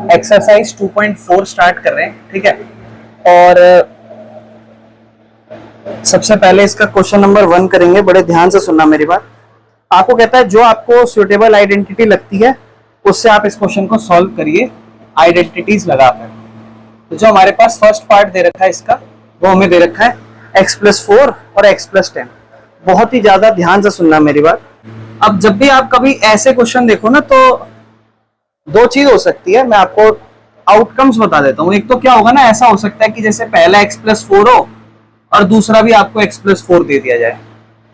Exercise 2.4 start कर रहे हैं, ठीक है। और सबसे पहले इसका क्वेश्चन नंबर 1 करेंगे। बड़े ध्यान से सुनना मेरी बात। आपको कहता है जो आपको सुटेबल आइडेंटिटी लगती है उससे आप इस क्वेश्चन को सॉल्व करिए आइडेंटिटीज लगाकर। तो जो हमारे पास फर्स्ट पार्ट दे रखा है इसका, वो हमें दे रखा है x+4 और x+10। बहुत ही ज्यादा ध्यान से सुनना मेरी बात। अब जब भी आप कभी ऐसे क्वेश्चन देखो ना, तो दो चीज हो सकती है। मैं आपको आउटकम्स बता देता हूँ। एक तो क्या होगा ना, ऐसा हो सकता है कि जैसे पहला x+4 हो और दूसरा भी आपको x+4 दे दिया जाए,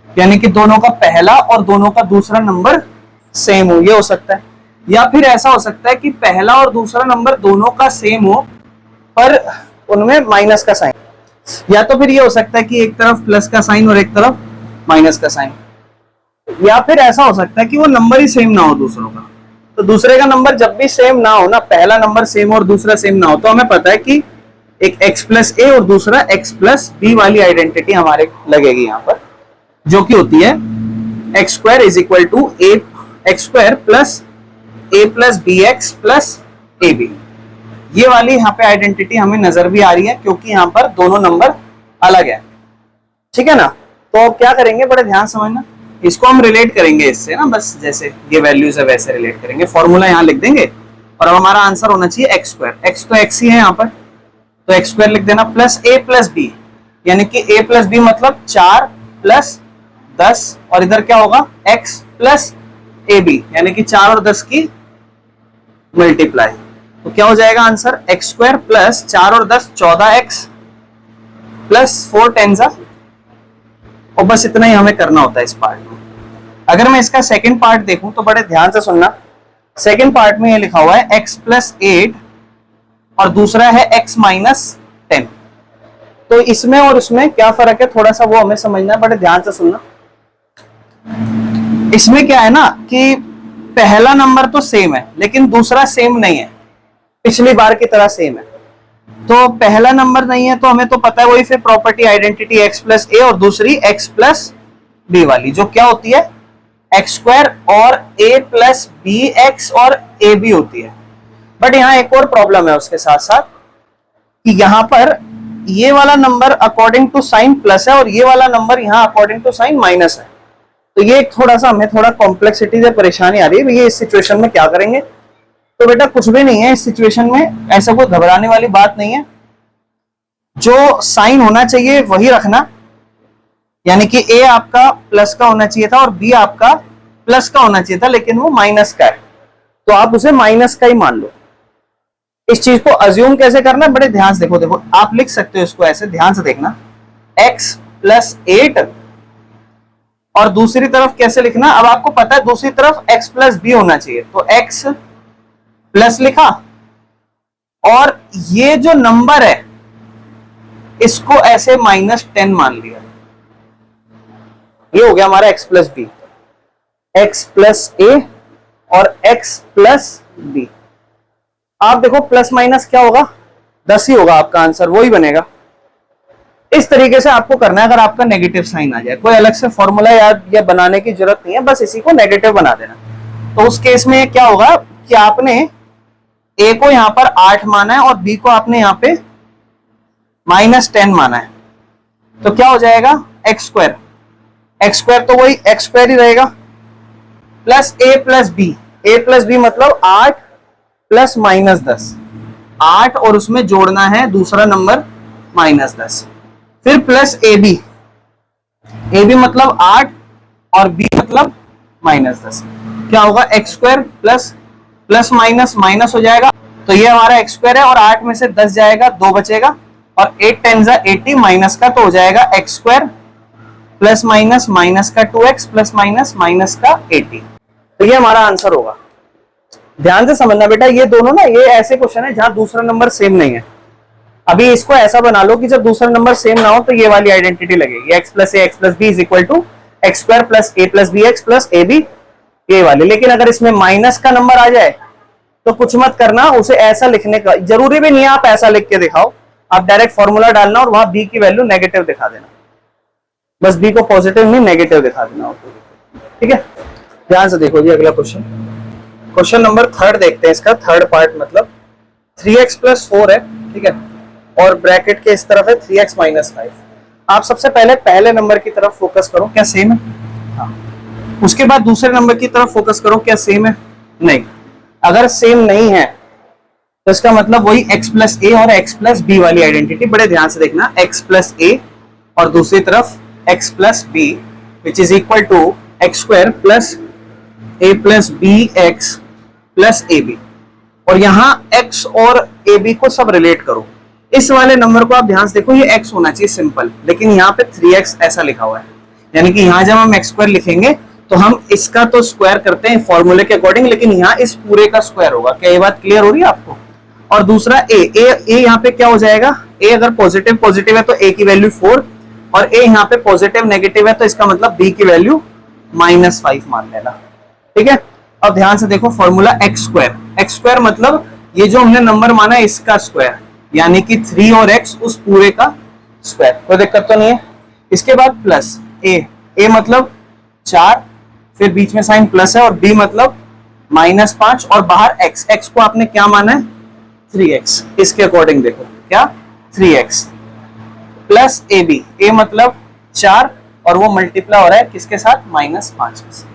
यानी कि दोनों का पहला और दोनों का दूसरा नंबर सेम हो, ये हो सकता है। या फिर ऐसा हो सकता है कि पहला और दूसरा नंबर दोनों का सेम हो पर उनमें माइनस का साइन। या तो फिर ये हो सकता है कि एक तरफ प्लस का साइन और एक तरफ माइनस का साइन। या फिर ऐसा हो सकता है कि वो नंबर ही सेम ना हो दूसरों का। तो दूसरे का नंबर जब भी सेम ना हो ना, पहला नंबर सेम और दूसरा सेम ना हो, तो हमें पता है कि एक x+a और दूसरा x+b वाली आइडेंटिटी हमारे लगेगी यहाँ पर, जो कि होती है x² = x² + a+bx + ab। ये वाली यहाँ पे आइडेंटिटी हमें नजर भी आ रही है क्योंकि यहाँ पर दोनों नंबर अलग है, ठीक है ना। तो क्या करेंगे, बड़े ध्यान समझना। इसको हम रिलेट करेंगे इससे ना, बस जैसे ये वैल्यूज है वैसे रिलेट करेंगे। फॉर्मूला यहाँ लिख देंगे और अब हमारा आंसर होना चाहिए x²। x तो x ही है यहाँ पर, तो x² लिख देना प्लस a+b, यानी कि a+b मतलब 4 + 10 और इधर क्या होगा x + ab, यानी कि 4 और 10 की मल्टीप्लाई। तो क्या हो जाएगा आंसर, x² + 4 और 10 14x + 4 10 और बस इतना ही हमें करना होता है इस पार्ट में। अगर मैं इसका सेकंड पार्ट देखूं तो बड़े ध्यान से सुनना। सेकंड पार्ट में ये लिखा हुआ है x+8 और दूसरा है x-10। तो इसमें और उसमें क्या फर्क है, थोड़ा सा वो हमें समझना है, बड़े ध्यान से सुनना। इसमें क्या है ना कि पहला नंबर तो सेम है लेकिन दूसरा सेम नहीं है, पिछली बार की तरह सेम है। तो पहला नंबर नहीं है तो हमें तो पता है वही फिर प्रॉपर्टी आइडेंटिटी x+a और दूसरी x+b वाली, जो क्या होती है x² और a+bx और ab होती है। बट यहाँ एक और प्रॉब्लम है उसके साथ साथ कि यहाँ पर ये वाला number according to sign plus है और ये वाला नंबर यहाँ अकॉर्डिंग टू साइन माइनस है। तो ये थोड़ा सा हमें थोड़ा कॉम्प्लेक्सिटी से परेशानी आ रही है। ये इस सिचुएशन में क्या करेंगे, तो बेटा कुछ भी नहीं है इस सिचुएशन में, ऐसा कोई घबराने वाली बात नहीं है। जो साइन होना चाहिए वही रखना, यानी कि a आपका प्लस का होना चाहिए था और b आपका प्लस का होना चाहिए था, लेकिन वो माइनस का है तो आप उसे माइनस का ही मान लो। इस चीज को अज्यूम कैसे करना, बड़े ध्यान से देखो। आप लिख सकते हो इसको ऐसे, ध्यान से देखना, x+8 और दूसरी तरफ कैसे लिखना। अब आपको पता है दूसरी तरफ x+b होना चाहिए, तो x प्लस लिखा और ये जो नंबर है इसको ऐसे -10 मान लिया। ये हो गया हमारा x+b, x+a और x+b। आप देखो प्लस माइनस क्या होगा, 10 ही होगा आपका आंसर, वो ही बनेगा। इस तरीके से आपको करना है। अगर आपका नेगेटिव साइन आ जाए, कोई अलग से फॉर्मूला याद या बनाने की जरूरत नहीं है, बस इसी को नेगेटिव बना देना। तो उस केस में क्या होगा कि आपने a को यहां पर 8 माना है और b को आपने यहां पे -10 माना है, तो क्या हो जाएगा x²। x² तो वही x² ही रहेगा प्लस a+b मतलब 8 + -10, 8 और उसमें जोड़ना है दूसरा नंबर -10, फिर प्लस ab मतलब 8 और b मतलब -10। क्या होगा x² प्लस माइनस हो जाएगा, तो ये हमारा x² है और 8 में से 10 जाएगा, 2 बचेगा और 8 10 80 माइनस का, तो हो जाएगा x² प्लस माइनस का 2x प्लस माइनस का 80। तो ये हमारा आंसर होगा। ध्यान से समझना बेटा, ये दोनों ना ये ऐसे क्वेश्चन है जहां दूसरा नंबर सेम नहीं है। अभी इसको ऐसा बना लो कि जब दूसरा नंबर सेम ना हो तो ये वाली आइडेंटिटी लगेगी, x+a x+b = x² + a+bx + ab, ये वाली। लेकिन अगर इसमें माइनस का नंबर आ जाए तो कुछ मत करना, उसे ऐसा लिखने का जरूरी भी नहीं है आप ऐसा लिख के दिखाओ, आप डायरेक्ट फॉर्मूला डालना और वहां b की वैल्यू नेगेटिव दिखा देना, बस b को पॉजिटिव नहीं नेगेटिव दिखा देना, ठीक है। ध्यान से देखो जी अगला क्वेश्चन नंबर 3 देखते हैं। इसका थर्ड पार्ट मतलब 3x प्लस 4 है, ठीक है, और ब्रैकेट के इस तरफ है 3x माइनस 5। आप सबसे पहले पहले नंबर की तरफ फोकस करो, क्या सेम है? हाँ। उसके बाद दूसरे नंबर की तरफ फोकस करो, क्या सेम है? नहीं। अगर सेम नहीं है तो इसका मतलब वही x प्लस ए और x प्लस बी वाली आइडेंटिटी, बड़े ध्यान से देखना, x प्लस ए और दूसरी तरफ x plus b which is equal to x square plus a plus b x plus a b, और यहां x और ए बी को सब रिलेट करो। इस वाले नंबर को आप ध्यान से देखो, ये x होना चाहिए सिंपल, लेकिन यहाँ पे 3x ऐसा लिखा हुआ है, यानी कि यहां जब हम एक्स स्क्वायर लिखेंगे तो हम इसका तो स्क्वायर करते हैं फॉर्मूले के अकॉर्डिंग, लेकिन यहाँ इस पूरे का स्क्वायर होगा। क्या ये बात क्लियर हो रही है आपको? और दूसरा ए यहाँ पे क्या हो जाएगा, ए अगर पॉजिटिव पॉजिटिव है तो ए की वैल्यू 4, और ए यहाँ पे पॉजिटिव नेगेटिव है तो इसका मतलब बी की वैल्यू -5 मान लेना, ठीक है। अब ध्यान से देखो फॉर्मूला एक्स स्क्वायर मतलब ये जो हमने नंबर माना है इसका स्क्वायर, यानी कि 3 और x उस पूरे का स्क्वायर, कोई दिक्कत तो नहीं है। इसके बाद प्लस ए मतलब 4, फिर बीच में साइन प्लस है, और b मतलब -5, और बाहर x को आपने क्या माना है 3x, इसके अकॉर्डिंग देखो क्या 3x प्लस ए मतलब 4, और वो मल्टीप्लाई हो रहा है किसके साथ, -5 के साथ।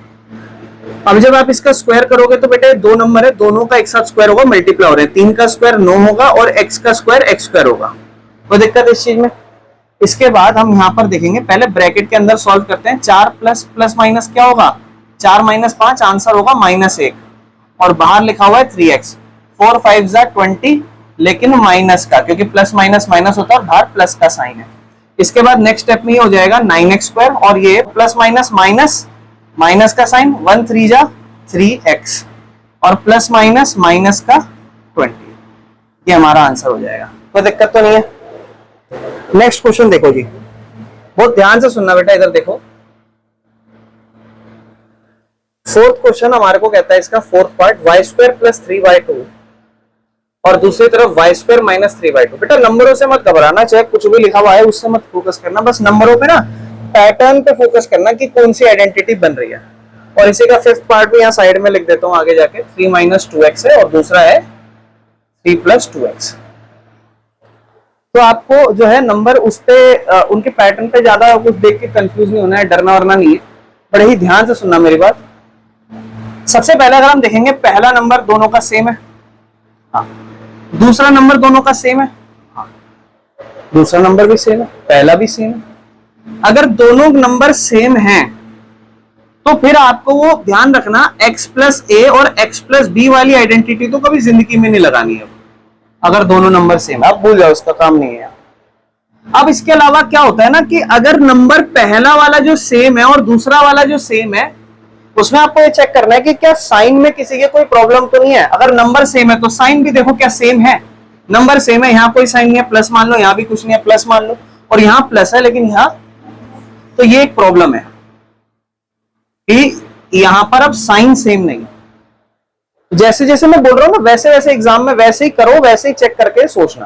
अब जब आप इसका स्क्वायर करोगे तो बेटे दो नंबर है, दोनों का एक साथ स्क्वायर होगा, मल्टीप्लाई हो रहा है, 3 का स्क्वायर 9 होगा और x का स्क्वायर x स्क्वायर होगा, कोई दिक्कत है इस चीज में? इसके बाद हम यहाँ पर देखेंगे, पहले ब्रैकेट के अंदर सॉल्व करते हैं। 4 प्लस प्लस माइनस क्या होगा, 4 माइनस 5, आंसर होगा -1, और बाहर लिखा हुआ है 3x, 4 5 20, लेकिन माइनस का, क्योंकि प्लस माइनस माइनस होता है, बाहर प्लस का साइन है। इसके बाद नेक्स्ट स्टेप में हो जाएगा 9x स्क्वायर, और ये प्लस माइनस माइनस माइनस का साइन, 1 3 जा 3x, और प्लस माइनस माइनस का 20, ये हमारा आंसर हो जाएगा, कोई दिक्कत तो नहीं है। नेक्स्ट क्वेश्चन देखो जी, बहुत ध्यान से सुनना बेटा, इधर देखो। फोर्थ क्वेश्चन हमारे को कहता है, इसका fourth part, y square plus 3y2 और दूसरी तरफ y स्क्वायर माइनस 3y2। बेटा नंबरों से मत घबराना, चाहे कुछ भी लिखा हुआ है उससे मत फोकस करना, बस नंबरों पे ना पैटर्न पे फोकस करना कि कौन सी आइडेंटिटी बन रही है। और इसी का फिफ्थ पार्ट भी यहाँ साइड में लिख देता हूँ आगे जाके, 3 - 2x है और दूसरा है 3 + 2x। तो आपको जो है नंबर उस पे उनके पैटर्न पे ज्यादा कुछ देख के कंफ्यूज नहीं होना है, डरना वरना नहीं है, बड़े ही ध्यान से सुनना मेरी बात। सबसे पहले अगर हम देखेंगे, पहला नंबर दोनों का सेम है, हाँ। दूसरा नंबर दोनों का सेम है, हाँ। दूसरा नंबर भी सेम है, पहला भी सेम है। अगर दोनों नंबर सेम हैं तो फिर आपको वो ध्यान रखना, x प्लस ए और x प्लस बी वाली आइडेंटिटी तो कभी जिंदगी में नहीं लगानी है अगर दोनों नंबर सेम है, आप भूल जाओ, उसका काम नहीं है। अब इसके अलावा क्या होता है ना कि अगर नंबर पहला वाला जो सेम है और दूसरा वाला जो सेम है, उसमें आपको ये चेक करना है कि क्या साइन में किसी के कोई प्रॉब्लम तो नहीं है। अगर नंबर सेम है तो साइन भी देखो क्या सेम है, नंबर सेम है, यहाँ कोई साइन नहीं है, प्लस मान लो, यहाँ भी कुछ नहीं है, प्लस मान लो, और यहाँ प्लस है लेकिन यहाँ, तो ये एक प्रॉब्लम है कि यहां पर अब साइन सेम नहीं। जैसे जैसे मैं बोल रहा हूं ना, वैसे वैसे एग्जाम में वैसे ही करो, वैसे ही चेक करके सोचना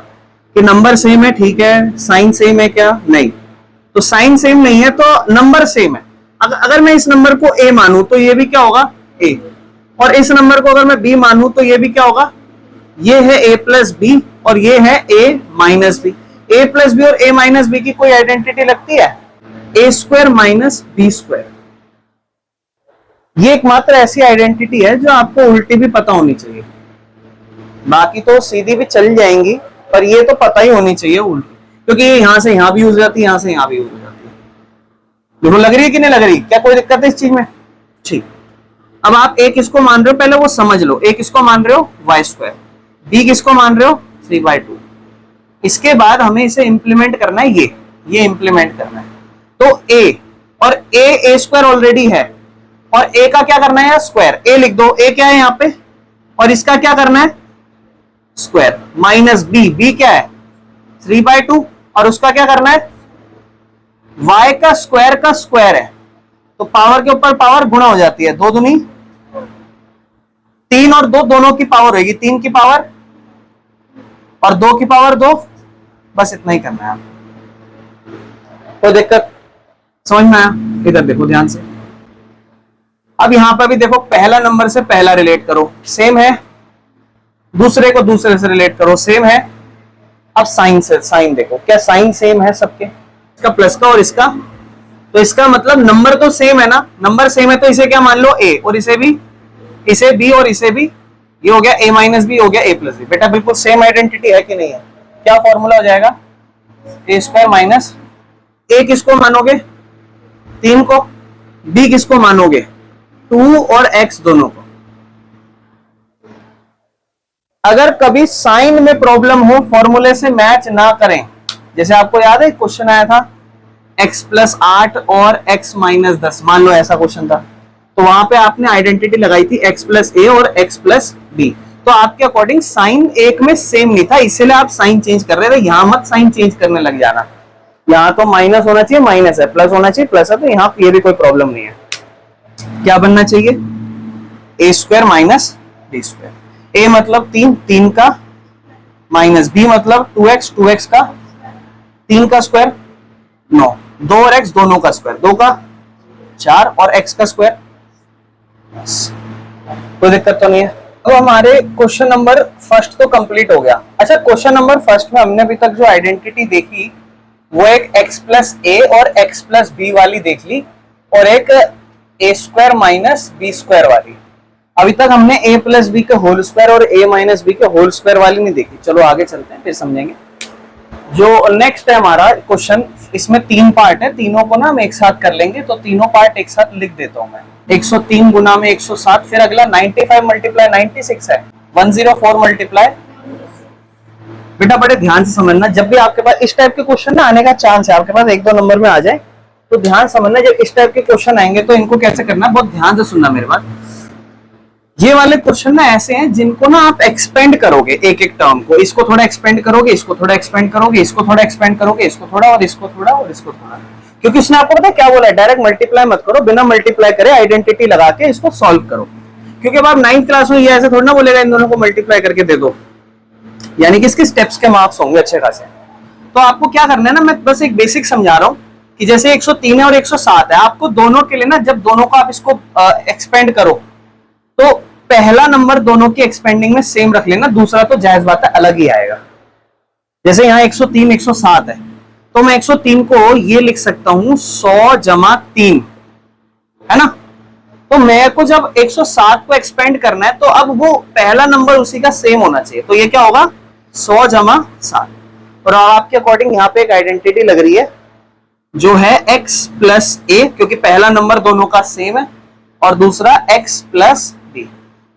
कि नंबर सेम है, ठीक है, साइन सेम है क्या, नहीं। तो साइन सेम नहीं है तो नंबर सेम है। अगर मैं इस नंबर को a मानूं तो ये भी क्या होगा a, और इस नंबर को अगर मैं b मानूं तो ये भी क्या होगा, ये है a प्लस बी और ये है a minus b. a plus b और a माइनस बी की कोई आइडेंटिटी लगती है, a square minus b square. ये एकमात्र ऐसी आइडेंटिटी है जो आपको उल्टी भी पता होनी चाहिए, बाकी तो सीधी भी चल जाएंगी, पर ये तो पता ही होनी चाहिए उल्टी, क्योंकि यहां से यहां भी यूज हो जाती है, यहां से यहां भी यूज हो जाती है। देखो लग रही है कि नहीं लग रही, क्या कोई दिक्कत है इस चीज में? ठीक। अब आप एक किसको मान रहे हो पहले वो समझ लो, एक किसको मान रहे हो वाई स्क्वायर, बी किसको मान रहे हो 3/2। इसके बाद हमें इसे इंप्लीमेंट करना है, ये इंप्लीमेंट करना है। तो ए और ए स्क्वायर ऑलरेडी है, और ए का क्या करना है यार, स्क्वायर, ए लिख दो, ए क्या है यहाँ पे, और इसका क्या करना है स्क्वायर, माइनस बी क्या है 3/2, और उसका क्या करना है, y का स्क्वायर है, तो पावर के ऊपर पावर गुणा हो जाती है, 2 दूनी 3 और 2 दोनों की पावर होगी, 3 की पावर और 2 की पावर 2, बस इतना ही करना है आपको। कोई दिक्कत समझ में आया? इधर देखो ध्यान से। अब यहां पर भी देखो, पहला नंबर से पहला रिलेट करो, सेम है, दूसरे को दूसरे से रिलेट करो, सेम है। अब साइन से, साइन देखो क्या साइन सेम है सबके, इसका प्लस का और इसका, तो इसका मतलब नंबर तो सेम है ना, नंबर सेम है तो इसे क्या मान लो ए, और इसे भी, इसे बी और इसे भी, ये हो गया ए माइनस बी, हो गया ए प्लस बी। बेटा बिल्कुल सेम आइडेंटिटी है कि नहीं है? क्या फॉर्मूला हो जाएगा? ए स्क्वायर माइनस, ए किसको मानोगे? 3 को, बी किसको मानोगे? 2 और x दोनों को। अगर कभी साइन में प्रॉब्लम हो, फॉर्मूले से मैच ना करें, जैसे आपको याद है क्वेश्चन आया था x प्लस 8 और x माइनस 10, मान लो ऐसा क्वेश्चन था, तो वहां पे आपने आइडेंटिटी लगाई थी x प्लस ए और x प्लस बी, तो आपके अकॉर्डिंग साइन एक में सेम नहीं था, इसलिए आप साइन चेंज कर रहे थे। यहां मत साइन चेंज करने लग जाना, यहाँ तो माइनस होना चाहिए माइनस है, प्लस होना चाहिए प्लस है, तो यहाँ ये भी कोई प्रॉब्लम नहीं है। क्या बनना चाहिए? ए स्क्वायर माइनस बी स्क्वायर। ए मतलब 3, 3 का माइनस, बी मतलब 2x, 2x का 3 का स्क्वायर 9, 2 और x दोनों का स्क्वायर, 2 का 4 और x का स्क्वायर, कोई दिक्कत तो नहीं है। अब हमारे क्वेश्चन नंबर फर्स्ट तो कंप्लीट हो गया। अच्छा, क्वेश्चन नंबर फर्स्ट में हमने अभी तक जो आइडेंटिटी देखी वो एक x प्लस ए और x प्लस बी वाली देख ली, और एक ए स्क्वायर माइनस बी स्क्वायर वाली। अभी तक हमने a प्लस बी के होल स्क्वायर और a माइनस बी के होल स्क्वायर वाली नहीं देखी। चलो आगे चलते हैं, फिर समझेंगे। जो नेक्स्ट है हमारा क्वेश्चन, इसमें 3 पार्ट है, तीनों को ना हम एक साथ कर लेंगे, तो तीनों पार्ट एक साथ लिख देता हूं मैं। 103 गुना में 107, फिर अगला 95 मल्टीप्लाई 96 है, 104 मल्टीप्लाई। बेटा बड़े ध्यान से समझना, जब भी आपके पास इस टाइप के क्वेश्चन ना आने का चांस है, आपके पास 1-2 नंबर में आ जाए, तो ध्यान समझना, जब इस टाइप के क्वेश्चन आएंगे तो इनको कैसे करना है, बहुत ध्यान से सुनना मेरे बात। ये वाले क्वेश्चन ना ऐसे हैं जिनको ना आप एक्सपेंड करोगे एक एक टर्म को, इसको थोड़ा एक्सपेंड करोगे, इसको थोड़ा एक्सपेंड करोगे, इसको थोड़ा एक्सपेंड करोगे, इसको थोड़ा और इसको थोड़ा और इसको थोड़ा, क्योंकि उसने आपको पता है क्या बोला है, डायरेक्ट मल्टीप्लाई मत करो, बिना मल्टीप्लाई करे आइडेंटिटी लगा के इसको सॉल्व करो। क्योंकि अब आप 9th क्लास में ये ऐसे थोड़ा ना बोलेगा इन दोनों को मल्टीप्लाई करके दे दो, यानी कि इसके स्टेप्स के मार्क्स होंगे अच्छे खासे। तो आपको क्या करना है ना, मैं बस एक बेसिक समझा रहा हूँ कि जैसे 103 है और 107 है, आपको दोनों के लिए ना, जब दोनों को आप इसको एक्सपेंड करो तो पहला नंबर दोनों की एक्सपेंडिंग में सेम रख लेना, दूसरा तो जायज बात है अलग ही आएगा। जैसे यहाँ 103 107 है, तो मैं 103 को ये लिख सकता हूं 100 जमा 3, है ना। तो मेरे को जब 107 को एक्सपेंड करना है, तो अब वो पहला नंबर उसी का सेम होना चाहिए, तो ये क्या होगा 100 जमा 7। और आपके अकॉर्डिंग यहाँ पे एक आइडेंटिटी लग रही है जो है x प्लस ए, क्योंकि पहला नंबर दोनों का सेम है, और दूसरा x प्लस बी,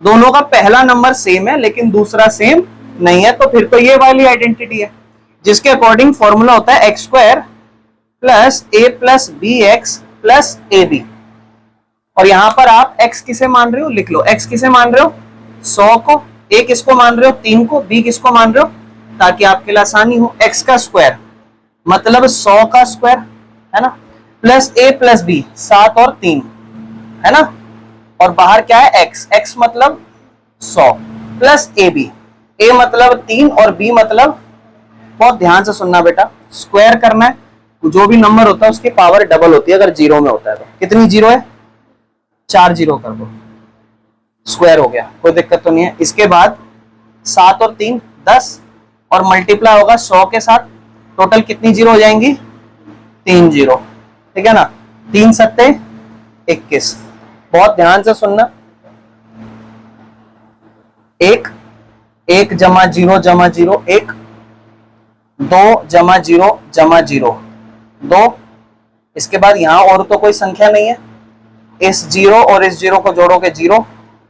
दोनों का पहला नंबर सेम है लेकिन दूसरा सेम नहीं है, तो फिर तो ये वाली आइडेंटिटी है जिसके अकॉर्डिंग फॉर्मूला होता है x square plus a plus b x plus a b. और यहां पर आप x किसे मान रहे हो लिख लो, x किसे मान रहे हो 100 को, a किसको मान रहे हो 3 को, b किसको मान रहे हो, ताकि आपके लिए आसानी हो, x का स्क्वायर मतलब 100 का स्क्वायर, है ना, प्लस a प्लस बी 7 और 3, है ना, और बाहर क्या है x, x मतलब 100 प्लस ए बी, a मतलब 3 और b मतलब, बहुत ध्यान से सुनना बेटा, स्क्वायर करना है, जो भी नंबर होता है उसकी पावर डबल होती है अगर जीरो में होता है तो। कितनी जीरो है 4 जीरो कर दो, स्क्वायर हो गया, कोई दिक्कत तो नहीं है। इसके बाद 7 और 3 10 और मल्टीप्लाई होगा 100 के साथ, टोटल कितनी जीरो हो जाएंगी 3 जीरो, ठीक है ना, 3 सत्ते 21। बहुत ध्यान से सुनना, 1 1 जमा 0 जमा 0 1, 2 जमा 0 जमा 0 2, इसके बाद यहां और तो कोई संख्या नहीं है, इस 0 और इस 0 को जोड़ोगे 0,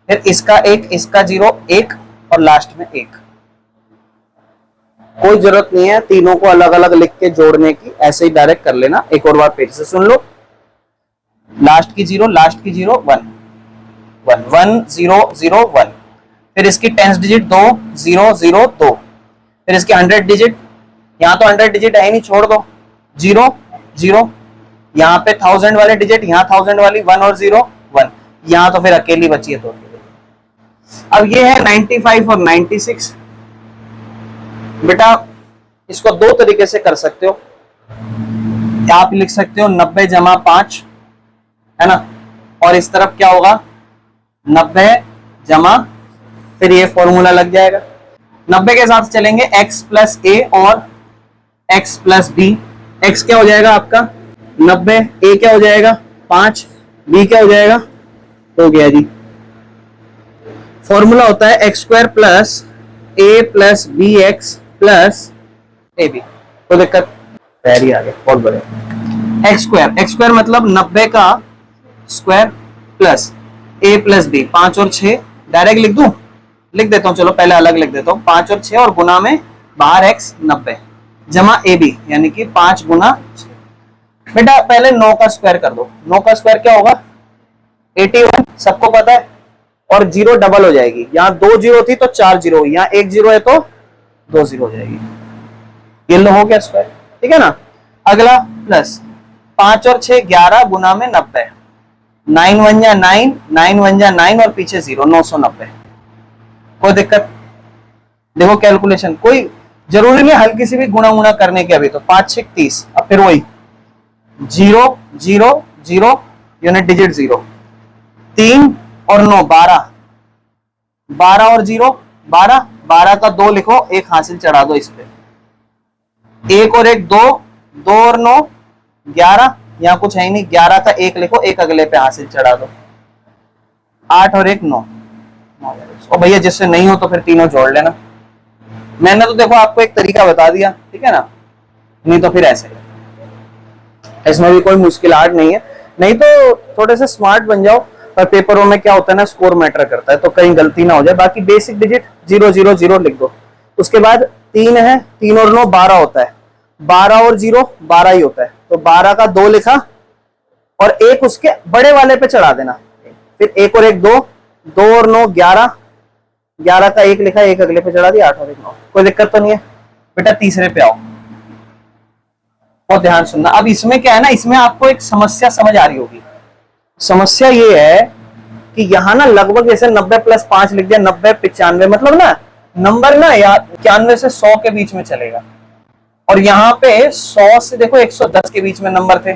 फिर इसका 1 इसका 0 1 और लास्ट में 1। कोई जरूरत नहीं है तीनों को अलग अलग लिख के जोड़ने की, ऐसे ही डायरेक्ट कर लेना। एक और बार फिर से सुन लो, लास्ट की 0 लास्ट की 0 1 1 1 0 0 1, फिर इसकी 10th डिजिट 2 0 0 2, फिर इसकी 100 डिजिट, यहां तो 100 डिजिट है ही नहीं, छोड़ दो 0 0, यहाँ पे 1000 वाले डिजिट, यहाँ 1000 वाली 1 और 0 1, यहाँ तो फिर अकेली बची है 2। अब ये है 95 और 96। बेटा इसको दो तरीके से कर सकते हो, आप लिख सकते हो 90 जमा 5, है ना, और इस तरफ क्या होगा 90 जमा, फिर ये फॉर्मूला लग जाएगा, 90 के हिसाब से चलेंगे, x प्लस ए और x प्लस बी। x क्या हो जाएगा आपका 90, a क्या हो जाएगा 5, b क्या हो जाएगा, हो गया जी। फॉर्मूला होता है x square plus a plus b x plus a b. कोई दिक्कत, पैर ही आ गया, बहुत बढ़िया। एक्स स्क्वायर मतलब 90 का square plus a plus b, 5 और 6 डायरेक्ट लिख दूं, लिख देता हूं, चलो पहले अलग लिख देता हूं, 5 और 6 और गुना में बाहर x 90 जमा ए बी यानी कि 5 गुना 6। बेटा पहले 9 का स्क्वायर कर दो, 9 का स्क्वायर क्या होगा 81, सबको पता है, और जीरो डबल हो जाएगी, यहाँ 2 जीरो थी तो 4 जीरो हुई, यहाँ 1 जीरो है तो 2 जीरो हो जाएगी, ये लो हो गया स्क्वायर, ठीक है ना। अगला प्लस 5 और 6 11 गुना में 90, 9 1 जा 9, 9 1 जा 9 और पीछे 0, 990। कोई दिक्कत, देखो कैलकुलेशन, कोई जरूरी नहीं हल्की सी भी गुणा गुणा करने की, अभी तो 5 6 30, अब फिर वही 0 0 0 यूनिट डिजिट 0, 3 और 9 12, 12 और 0 12, 12 का 2 लिखो, एक हासिल चढ़ा दो इस पे, 1 और 1 2, 2 और 9 11, यहाँ कुछ है ही नहीं, 11 का 1 लिखो, एक अगले पे हासिल चढ़ा दो, 8 और 1 9। और भैया जिससे नहीं हो तो फिर तीनों जोड़ लेना, मैंने तो देखो आपको एक तरीका बता दिया, ठीक है ना, नहीं तो फिर ऐसे, इसमें भी कोई मुश्किल आर्ट नहीं है, नहीं तो थोड़े से स्मार्ट बन जाओ, पर पेपरों में क्या होता है ना, स्कोर मैटर करता है, तो कहीं गलती ना हो जाए। बाकी बेसिक डिजिट 0 0 0 लिख दो, उसके बाद 3 है, 3 और 9 12 होता है, 12 और 0 12 ही होता है, तो 12 का 2 लिखा और एक उसके बड़े वाले पे चढ़ा देना, फिर 1 और 1 2, 2 और 9 11, 11 का 1 लिखा, एक अगले पे चढ़ा दिया, 8 और 1 9। कोई दिक्कत तो नहीं है। बेटा तीसरे पे आओ, बहुत ध्यान सुनना। अब इसमें क्या है ना, इसमें आपको एक समस्या समझ आ रही होगी। समस्या ये है कि यहाँ ना लगभग जैसे 90 प्लस 5 लिख दिया, 90 95, मतलब ना नंबर ना यार 91 से 100 के बीच में चलेगा, और यहाँ पे 100 से देखो 110 के बीच में नंबर थे,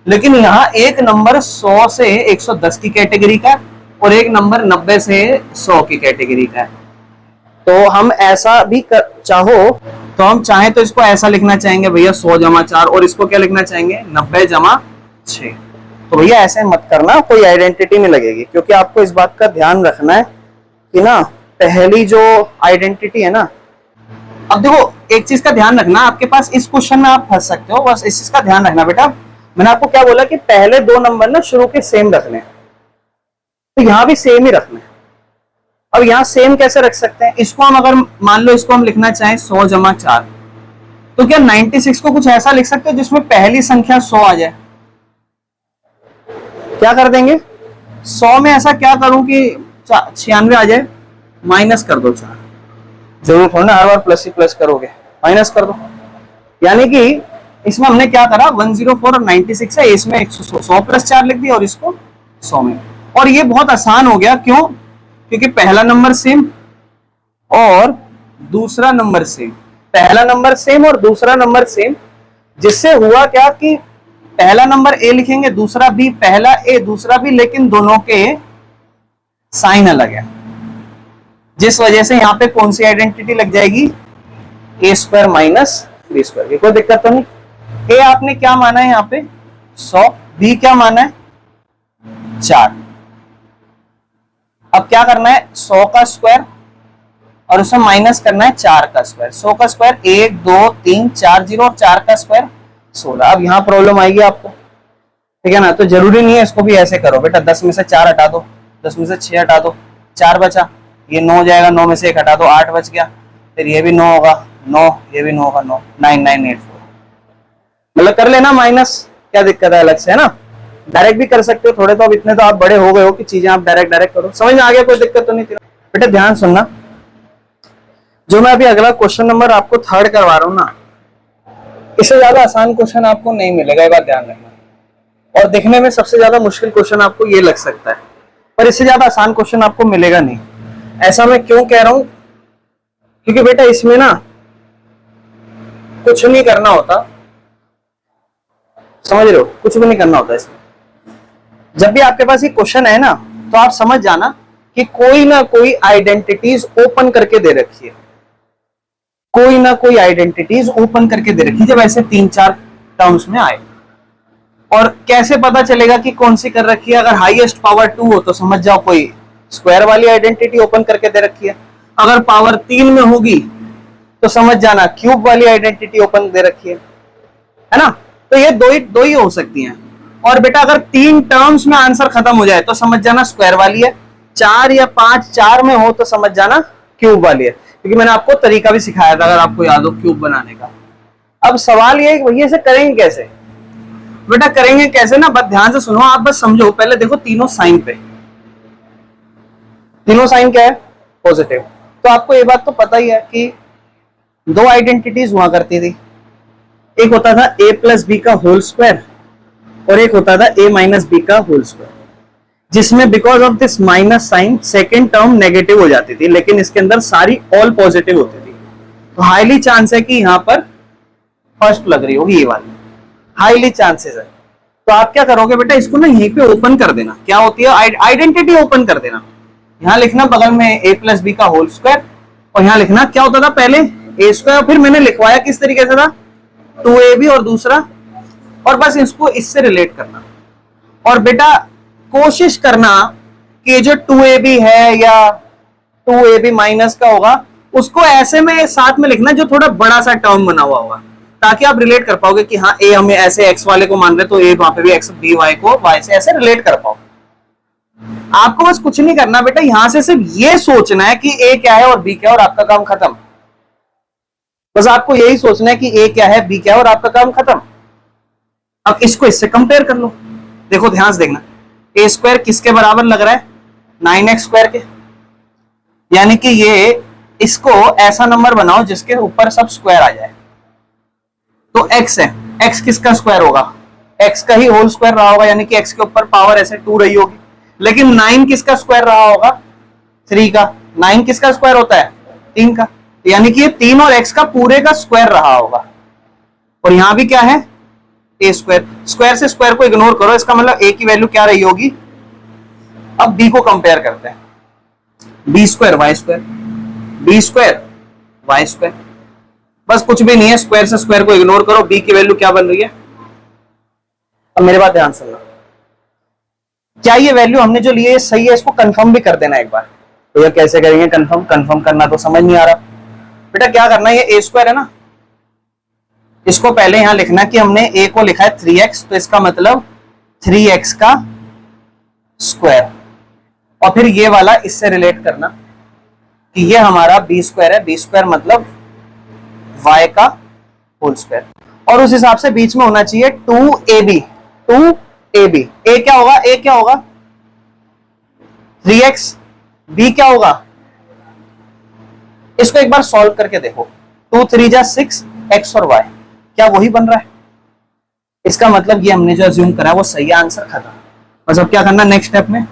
लेकिन यहाँ एक नंबर 100 से 110 की कैटेगरी का और एक नंबर 90 से 100 की कैटेगरी का है। तो हम ऐसा भी चाहो तो हम चाहें तो इसको ऐसा लिखना चाहेंगे भैया 100 जमा 4, और इसको क्या लिखना चाहेंगे 90 जमा 6। तो भैया ऐसे मत करना, कोई आइडेंटिटी नहीं लगेगी, क्योंकि आपको इस बात का ध्यान रखना है कि ना पहली जो आइडेंटिटी है ना, अब देखो एक चीज का ध्यान रखना, आपके पास इस क्वेश्चन में आप फंस सकते हो, बस इस चीज का ध्यान रखना बेटा। मैंने आपको क्या बोला कि पहले 2 नंबर ना शुरू के सेम रखने, तो यहां भी सेम ही रखना है। अब यहां सेम कैसे रख सकते हैं, इसको हम अगर मान लो इसको हम लिखना चाहें 100 जमा 4, तो क्या 96 को कुछ ऐसा लिख सकते हो जिसमें पहली संख्या 100 आ जाए। क्या कर देंगे, 100 में ऐसा क्या करूं कि 96 आ जाए, माइनस कर दो 4, जरूर थोड़ा ना हर बार प्लस ही प्लस करोगे, माइनस कर दो। यानी कि इसमें हमने क्या करा 104 और 96 है, इसमें 100 प्लस 4 लिख दिया और इसको 100 में, और ये बहुत आसान हो गया। क्यों, क्योंकि पहला नंबर सेम और दूसरा नंबर सेम, पहला नंबर सेम और दूसरा नंबर सेम, जिससे हुआ क्या कि पहला नंबर ए लिखेंगे, दूसरा बी, पहला ए दूसरा बी, लेकिन दोनों के साइन अलग है, जिस वजह से यहाँ पे कौन सी आइडेंटिटी लग जाएगी, ए स्क्वायर माइनस बी स्क्वायर की। कोई दिक्कत तो नहीं। ए आपने क्या माना है यहाँ पे 100, बी क्या माना है 4। अब क्या करना है 100 का स्क्वायर और उसमें माइनस करना है 4 का स्क्वायर। 100 का स्क्वायर 1 2 3 4 0 और 4 का स्क्वायर 16। अब यहाँ प्रॉब्लम आएगी आपको, ठीक है ना, तो जरूरी नहीं है इसको भी ऐसे करो बेटा, 10 में से 4 हटा दो, 10 में से 6 हटा दो, 4 बचा, ये 9 जाएगा, 9 में से 1 हटा दो, 8 बच गया, फिर ये भी 9 होगा, 9 ये भी 9 होगा, 9 9984। मतलब कर लेना माइनस, क्या दिक्कत है, अलग से है ना, डायरेक्ट भी कर सकते हो थोड़े, तो अब इतने तो आप बड़े हो गए हो कि चीजें आप डायरेक्ट करो। समझ में आ गया, कोई दिक्कत तो नहीं थी बेटा। ध्यान सुनना, जो मैं अभी अगला क्वेश्चन नंबर आपको 3rd करवा रहा हूं ना, इससे ज्यादा आसान क्वेश्चन आपको नहीं मिलेगा, ये बात ध्यान रखना। और देखने में सबसे ज्यादा मुश्किल क्वेश्चन आपको ये लग सकता है, पर इससे ज्यादा आसान क्वेश्चन आपको मिलेगा नहीं। ऐसा मैं क्यों कह रहा हूं, क्योंकि बेटा इसमें ना कुछ नहीं करना होता, समझ रहे हो, कुछ भी नहीं करना होता इसमें। जब भी आपके पास ये क्वेश्चन है ना, तो आप समझ जाना कि कोई ना कोई आइडेंटिटीज ओपन करके दे रखी है, कोई ना कोई आइडेंटिटीज ओपन करके दे रखी जब ऐसे 3-4 टर्म्स में आए। और कैसे पता चलेगा कि कौन सी कर रखी है? अगर हाईएस्ट पावर 2 हो तो समझ जाओ कोई स्क्वायर वाली आइडेंटिटी ओपन करके दे रखी है। अगर पावर 3 में होगी तो समझ जाना क्यूब वाली आइडेंटिटी ओपन दे रखी है ना। तो ये दो ही हो सकती हैं। और बेटा अगर 3 टर्म्स में आंसर खत्म हो जाए तो समझ जाना स्क्वायर वाली है, 4 या 5 4 में हो तो समझ जाना क्यूब वाली है, क्योंकि मैंने आपको तरीका भी सिखाया था अगर आपको याद हो क्यूब बनाने का। अब सवाल ये है कि भैया इसे करेंगे कैसे? बेटा करेंगे कैसे ना, बस ध्यान से सुनो, आप बस समझो। पहले देखो तीनों साइन पे, तीनों साइन क्या है? पॉजिटिव। तो आपको ये बात तो पता ही है कि 2 आइडेंटिटीज हुआ करती थी, एक होता था a प्लस बी का होल स्क्वायर और एक होता था a माइनस बी का होल स्क्वायर, जिसमें because of this minus sign second term negative हो जाती थी, लेकिन इसके अंदर सारी ऑल पॉजिटिव होती थी। तो हाईली चांस है कि यहां पर फर्स्ट लग रही होगी ये वाली, हाईली चांसेस है। तो आप क्या करोगे बेटा, इसको ना यहीं पे ओपन कर देना। क्या होती है? आइडेंटिटी ओपन कर देना। यहां लिखना बगल में a प्लस बी का होल स्क्वायर, और यहां लिखना क्या होता था पहले a स्क्वायर, फिर मैंने लिखवाया किस तरीके से था 2ab और दूसरा, और बस इसको इससे रिलेट करना। और बेटा कोशिश करना कि जो 2ab है या 2ab माइनस का होगा उसको ऐसे में साथ में लिखना जो थोड़ा बड़ा सा टर्म बना हुआ होगा, ताकि आप रिलेट कर पाओगे कि हाँ a हमें ऐसे x वाले को मान रहे तो a वहां पे भी x, b y को y से ऐसे रिलेट कर पाओ। आपको बस कुछ नहीं करना बेटा, यहां से सिर्फ ये सोचना है कि a क्या है और b क्या है और आपका काम खत्म। बस आपको यही सोचना है कि a क्या है, b क्या है और आपका काम खत्म। अब इसको इससे कंपेयर कर लो। देखो ध्यान से देखना, a स्क्वायर किसके बराबर लग रहा है? 9x स्क्वायर के। यानी कि ये इसको ऐसा नंबर बनाओ जिसके ऊपर सब स्क्वायर आ जाए। तो x है, x किसका स्क्वायर होगा? x का ही होल स्क्वायर रहा होगा, यानी कि x के ऊपर पावर ऐसे 2 रही होगी। लेकिन 9 किसका स्क्वायर रहा होगा? 3 का। 9 किसका स्क्वायर होता है? 3 का। यानी कि ये 3 और x का पूरे का स्क्वायर रहा होगा। और यहां भी क्या है? a square. स्क्वायर से स्क्वायर को इग्नोर करो, इसका मतलब a की वैल्यू क्या रही होगी? अब b को कंपेयर करते हैं। b square y square, b square y square, बस कुछ भी नहीं है, स्क्वायर से स्क्वायर को इग्नोर करो, b की वैल्यू क्या बन रही है? अब मेरे बात ध्यान सुनना, क्या ये वैल्यू हमने जो ली है सही है? इसको कंफर्म भी कर देना एक बार। तो ये कैसे करेंगे कंफर्म? कंफर्म करना तो समझ नहीं आ रहा बेटा। क्या करना है, ये a स्क्वायर है ना, इसको पहले यहां लिखना कि हमने a को लिखा है 3x, तो इसका मतलब 3x का स्क्वायर, और फिर ये वाला इससे रिलेट करना कि ये हमारा b स्क्वायर है, b स्क्वायर मतलब y का होल स्क्वायर, और उस हिसाब से बीच में होना चाहिए 2ab। 2ab, a क्या होगा? a क्या होगा? 3x, b क्या होगा? इसको एक बार सॉल्व करके देखो। 2 3 जा 6, x और y, क्या वही बन रहा है? इसका मतलब ये हमने जो अज्यूम करा वो सही है, आंसर खत्म। बस अब क्या करना नेक्स्ट स्टेप में?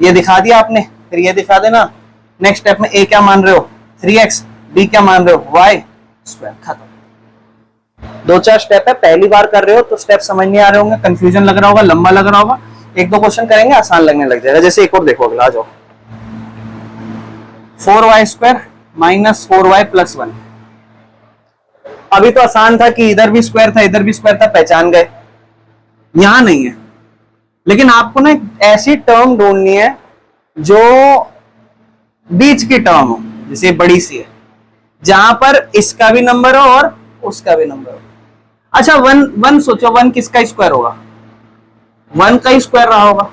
ये दिखा दिया आपने, फिर ये दिखा देना। नेक्स्ट स्टेप में a क्या मान रहे हो? 3x, b क्या मान रहे हो? y स्क्वायर, खत्म। 2-4 स्टेप है, पहली बार कर रहे हो तो स्टेप समझ नहीं आ रहे होंगे, कंफ्यूजन लग रहा होगा, लंबा लग रहा होगा। 1-2 क्वेश्चन करेंगे, आसान लगने लग जाएगा। जैसे एक और देखो, अगला आ जाओ। 4y square minus 4y plus 1। अभी तो आसान था कि इधर भी स्क्वायर था इधर भी स्क्वायर था, पहचान गए। यहां नहीं है, लेकिन आपको ना ऐसी टर्म ढूंढनी है जो बीच की टर्म हो, जैसे बड़ी सी है, जहां पर इसका भी नंबर हो और उसका भी नंबर हो। अच्छा, 1 सोचो, 1 किसका स्क्वायर होगा? 1 का ही स्क्वायर रहा होगा।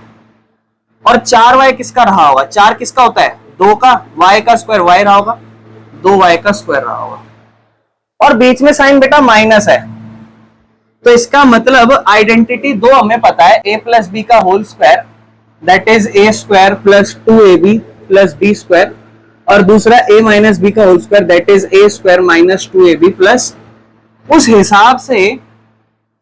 और 4y किसका रहा होगा? 4 किसका होता है? 2 का। y का स्क्वायर y रहा होगा, 2y का स्क्वायर रहा होगा। और बीच में साइन बेटा माइनस है, तो इसका मतलब आइडेंटिटी 2 हमें पता है, a प्लस बी का whole square that is a square plus 2ab plus b square, और दूसरा a माइनस बी का whole square that is a square minus 2ab plus. उस हिसाब से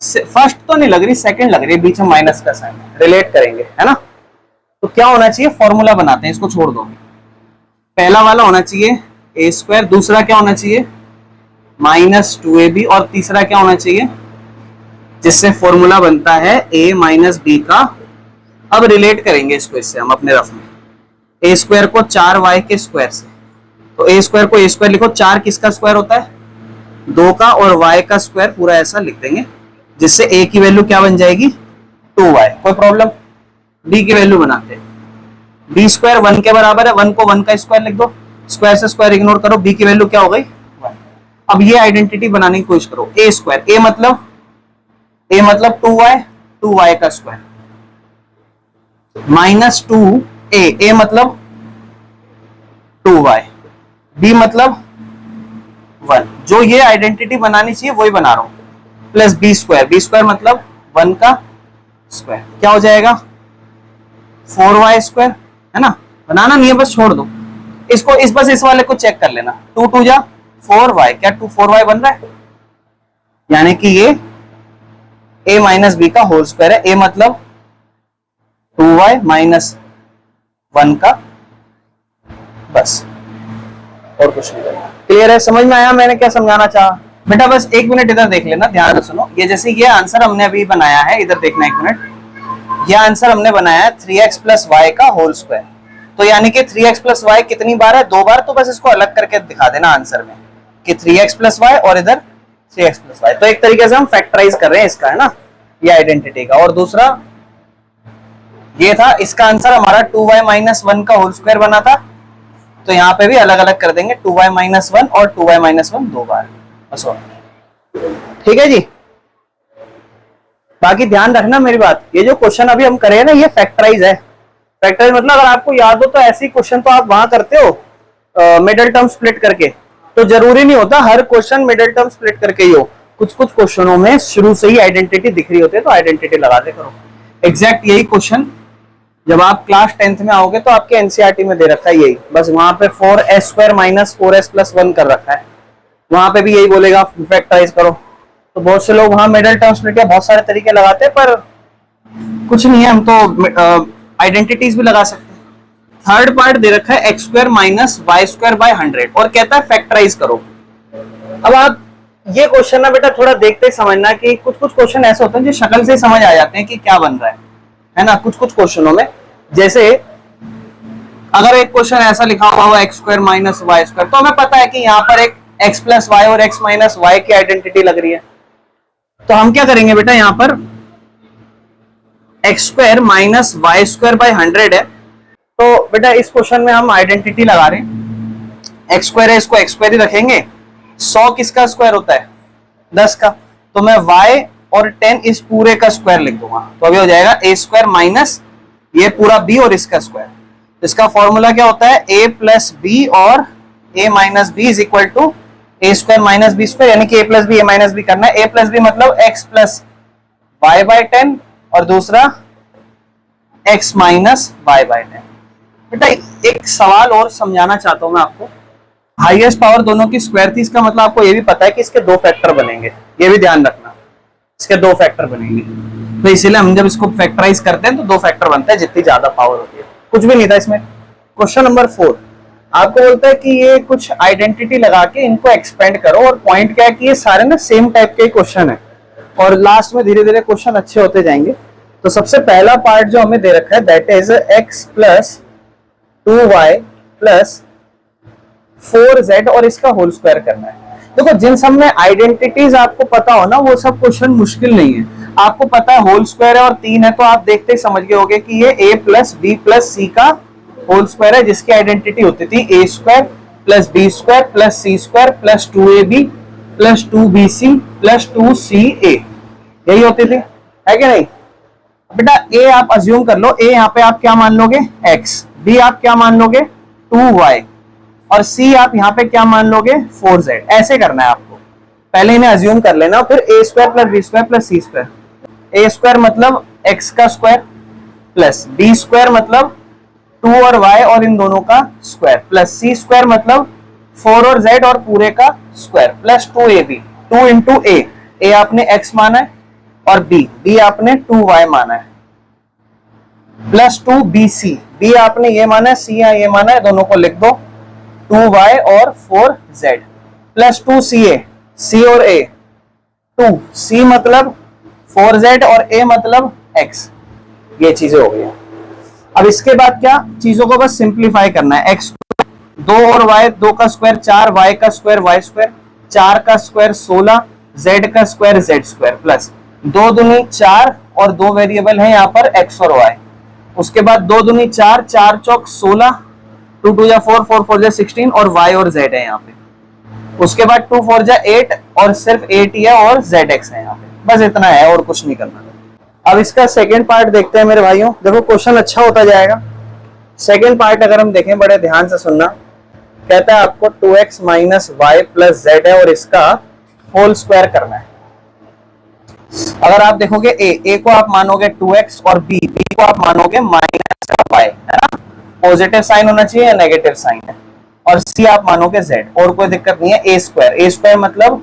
फर्स्ट तो नहीं लग रही, सेकंड लग रही है, बीच में माइनस का साइन, रिलेट करेंगे, है ना। तो क्या होना चाहिए? फॉर्मूला बनाते हैं, इसको छोड़ दो। पहला वाला होना चाहिए a स्क्वायर, दूसरा क्या होना चाहिए? माइनस 2ab, और तीसरा क्या होना चाहिए? जिससे फॉर्मूला बनता है a माइनस बी का। अब रिलेट करेंगे इसको इससे हम अपने रफ में, a स्क्वायर को 4y के स्क्वायर से, तो a स्क्वायर को a स्क्वायर लिखो। 4 किसका स्क्वायर होता है? 2 का और y का स्क्वायर पूरा ऐसा लिख देंगे, जिससे a की वैल्यू क्या बन जाएगी 2y। कोई प्रॉब्लम? b की वैल्यू बनाते हैं, b स्क्वायर 1 के बराबर है, 1 को 1 का स्क्वायर लिख दो, स्क्वायर से स्क्वायर इग्नोर करो, b की वैल्यू क्या हो गई 1। अब ये आइडेंटिटी बनाने की कोशिश करो, a स्क्वायर, a मतलब 2y, 2y का स्क्वायर माइनस 2a, a मतलब 2y, b मतलब 1। जो ये आइडेंटिटी बनानी चाहिए वही बना रहा हूं, प्लस b स्क्वायर मतलब 1 का स्क्वायर, क्या हो जाएगा 4y स्क्वायर, है ना। बनाना नहीं है, बस छोड़ दो इसको, इस वाले को चेक कर लेना, 2 2 जा 4y, क्या 4y बन रहा है, यानी कि ये a माइनस बी का होल स्क्वायर है, a मतलब 2y माइनस 1 का, बस और कुछ नहीं करना। क्लियर है? समझ में आया मैंने क्या समझाना चाहा? बेटा बस 1 मिनट इधर देख लेना, ध्यान से सुनो। ये जैसे ये आंसर हमने अभी बनाया है, इधर देखना 1 मिनट। ये आंसर हमने बनाया है 3x प्लस वाई का होल स्क्वायर, तो यानी कि 3x प्लस वाई कितनी बार है, 2 बार, तो बस इसको अलग करके दिखा देना आंसर में कि 3x प्लस वाई और इधर 3x प्लस वाई। तो एक तरीके से हम फैक्टराइज कर रहे हैं इसका, है ना, ये आइडेंटिटी का। और दूसरा ये था, इसका आंसर हमारा 2y माइनस 1 का होल स्क्वायर बना था, तो यहाँ पे भी अलग अलग कर देंगे, 2y माइनस 1 और 2y माइनस 1 2 बार, बस। ठीक है जी। बाकी ध्यान रखना मेरी बात, ये जो क्वेश्चन अभी हम करें ना, ये फैक्टराइज है। फैक्टराइज मतलब अगर आपको याद हो तो ऐसी क्वेश्चन तो आप वहां करते हो मिडिल टर्म स्प्लिट करके, तो जरूरी नहीं होता हर क्वेश्चन मिडिल टर्म स्प्लिट करके ही हो, कुछ कुछ क्वेश्चनों में शुरू से ही आइडेंटिटी दिख रही होती है, तो आइडेंटिटी लगाते करो। एग्जैक्ट यही क्वेश्चन जब आप क्लास 10th में आओगे तो आपके एनसीईआरटी में दे रखा है यही, बस वहां पे 4s square minus 4s plus 1 कर रखा है, वहां पे भी यही बोलेगा फैक्टराइज करो। तो बहुत से लोग वहां मिडिल टर्म स्प्लिट के बहुत सारे तरीके लगाते हैं, पर कुछ नहीं है, हम तो आइडेंटिटीज भी लगा सकते हैं। थर्ड पार्ट दे रखा है x square minus y square by 100 और कहता है फैक्टराइज करो। अब आप ये क्वेश्चन ना बेटा थोड़ा देखते ही समझना कि कुछ कुछ क्वेश्चन ऐसे होते हैं जो शक्ल से समझ आ जाते हैं कि क्या बन रहा है ना। कुछ कुछ क्वेश्चनों में, जैसे अगर एक क्वेश्चन ऐसा लिखा हुआ हो x square minus y square, तो हमें पता है कि यहाँ पर एक x प्लस वाई और x माइनस वाई की आइडेंटिटी लग रही है, तो हम क्या करेंगे बेटा, यहाँ पर x square minus y square by 100 है, तो बेटा इस क्वेश्चन में हम आइडेंटिटी लगा रहे हैं, x स्क्वायर है इसको x स्क्वायर ही रखेंगे, 100 किसका स्क्वायर होता है 10 का, तो मैं y और 10 इस पूरे का स्क्वायर लिख दूंगा, तो अभी हो जाएगा a स्क्वायर माइनस ये पूरा b और इसका स्क्वायर। इसका फॉर्मूला क्या होता है, a प्लस बी और a minus b is equal to a square minus b square, यानी कि a plus b a minus b करना है। a प्लस बी मतलब x प्लस y बाय 10 और दूसरा x माइनस y बाय 10। बेटा एक सवाल और समझाना चाहता हूं मैं आपको, हाईएस्ट पावर दोनों की स्क्वायर थी, इसका मतलब आपको ये भी पता है कि इसके 2 फैक्टर बनेंगे, ये भी ध्यान रखना, इसके 2 फैक्टर बनेंगे, तो इसीलिए हम जब इसको फैक्टराइज करते हैं तो 2 फैक्टर बनते हैं जितनी ज्यादा पावर होती है। कुछ भी नहीं था इसमें। क्वेश्चन नंबर 4 आपको बोलता है कि ये कुछ आइडेंटिटी लगा के इनको एक्सपेंड करो, और पॉइंट क्या है कि ये सारे ना सेम टाइप के क्वेश्चन है और लास्ट में धीरे धीरे क्वेश्चन अच्छे होते जाएंगे। तो सबसे पहला पार्ट जो हमें दे रखा है that is x plus 2y plus 4z और इसका होल स्क्वायर करना है। देखो जिन सब में आइडेंटिटीज आपको पता हो ना, वो सब क्वेश्चन मुश्किल नहीं है। आपको पता है होल स्क्वायर है और 3 है, तो आप देखते ही समझ गए होगे कि ये a plus b plus c का होल स्क्वायर है, जिसकी आइडेंटिटी होती थी a square plus b square plus c square plus 2ab plus 2bc plus 2ca, यही होती थी, है कि नहीं। बेटा a आप अज्यूम कर लो, a यहाँ पे आप क्या मान लोगे x, b आप क्या मान लोगे 2y और c आप यहाँ पे क्या मान लोगे 4z। ऐसे करना है आपको, पहले इन्हें अज्यूम कर लेना, फिर a square plus b square plus c square. a square मतलब x का स्क्वायर प्लस b स्क्वायर मतलब 2 और y और इन दोनों का स्क्वायर प्लस c स्क्वायर मतलब 4 और z और पूरे का square plus 2ab, 2 into a आपने x माना है और b आपने 2y माना है प्लस 2bc, b आपने ये माना है, c ये माना है, दोनों को लिख दो 2y और 4z प्लस 2ca, c और a 2c मतलब 4z और a मतलब x, ये चीजें हो गई। अब इसके बाद क्या, चीजों को बस सिंप्लीफाई करना है। x 2 और y 2 का स्क्वायर 4, y का स्क्वायर y स्क्वायर, 4 का स्क्वायर 16, z का स्क्वायर z स्क्वायर प्लस 2 दूनी 4 और 2 वेरिएबल है यहाँ पर x और y। उसके बाद 2 दूनी 4, 4 चौक 16, 2 2 जा 4, 4 4 जा 16 और y और z है यहाँ पे। उसके बाद 2 4 जा 8 और सिर्फ 8 ही है और zx है यहाँ पे। बस इतना है और कुछ नहीं करना। अब इसका सेकेंड पार्ट देखते हैं मेरे भाइयों। देखो क्वेश्चन अच्छा होता जाएगा। सेकेंड पार्ट अगर हम देखें, बड़े ध्यान से सुनना। कहता है आपको 2x minus Y plus Z है और इसका होल स्क्वायर करना है। अगर आप देखोगे ए को आप मानोगे 2x और बी को आप मानोगे माइनस का वाई, है ना। पॉजिटिव साइन होना चाहिए या नेगेटिव साइन है। और सी आप मानोगे z, और कोई दिक्कत नहीं है। ए स्क्वायर मतलब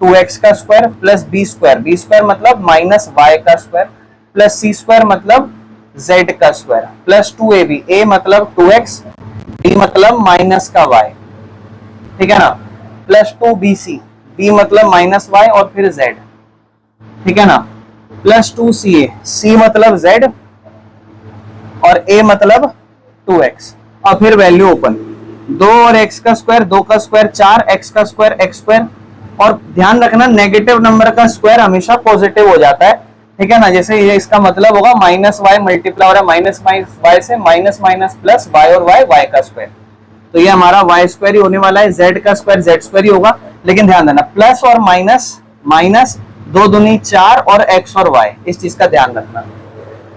2x का स्क्वायर प्लस बी स्क्वायर मतलब माइनस वाई का स्क्वायर प्लस सी स्क्वायर मतलब z का स्क्वायर प्लस 2ab, a मतलब 2x, b मतलब माइनस का y, ठीक है ना, प्लस 2bc, b मतलब माइनस y और फिर z, ठीक है ना, प्लस 2ca, c मतलब z और a मतलब 2x और फिर वैल्यू ओपन। 2 और x का स्क्वायर 2 का स्क्वायर 4, x का स्क्वायर x स्क्वायर। और ध्यान रखना नेगेटिव नंबर का स्क्वायर हमेशा पॉजिटिव हो जाता है, ठीक है ना। जैसे ये इसका मतलब होगा माइनस वाई मल्टीप्लाई हो रहा है माइनस वाई से, माइनस माइनस प्लस वाई और वाई का स्क्वायर, तो ये हमारा वाई स्क्वायर ही होने वाला है। जेड का स्क्वायर जेड स्क्वायर ही होगा। लेकिन ध्यान देना प्लस और माइनस, माइनस 2 दूनी 4 और एक्स और वाई, इस चीज का ध्यान रखना,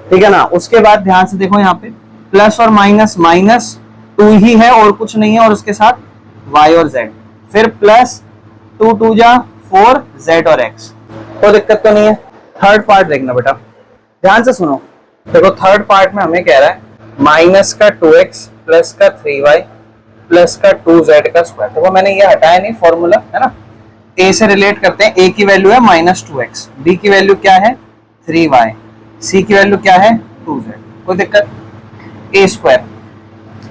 ठीक है ना। उसके बाद ध्यान से देखो यहाँ पे प्लस और माइनस, माइनस 2 ही है और कुछ नहीं है और उसके साथ वाई और जेड, फिर प्लस 2 2 जा 4 z और x, कोई दिक्कत तो नहीं है। थर्ड पार्ट देखना बेटा, ध्यान से सुनो। देखो थर्ड पार्ट में हमें कह रहा है माइनस का 2x प्लस का 3y प्लस का 2z का स्क्वायर। देखो मैंने ये हटाया नहीं, फॉर्मूला है ना। a से रिलेट करते हैं। a की वैल्यू है -2x, b की वैल्यू क्या है 3y, c की वैल्यू क्या है 2z, कोई दिक्कत। a स्क्वायर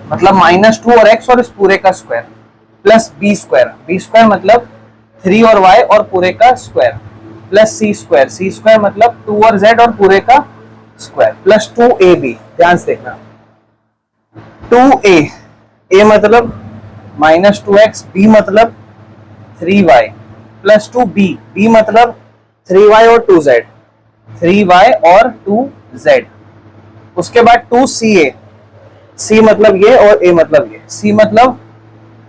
मतलब -2 और x और इस पूरे का स्क्वायर प्लस b स्क्वायर मतलब 3 और y और पूरे का स्क्वायर प्लस c स्क्वायर मतलब 2 और z और पूरे का स्क्वायर प्लस 2ab। ध्यान से देखना 2a मतलब -2x, b मतलब 3y प्लस 2b मतलब 3y और 2z, 3y और 2z। उसके बाद 2ca, c मतलब ये और a मतलब ये, c मतलब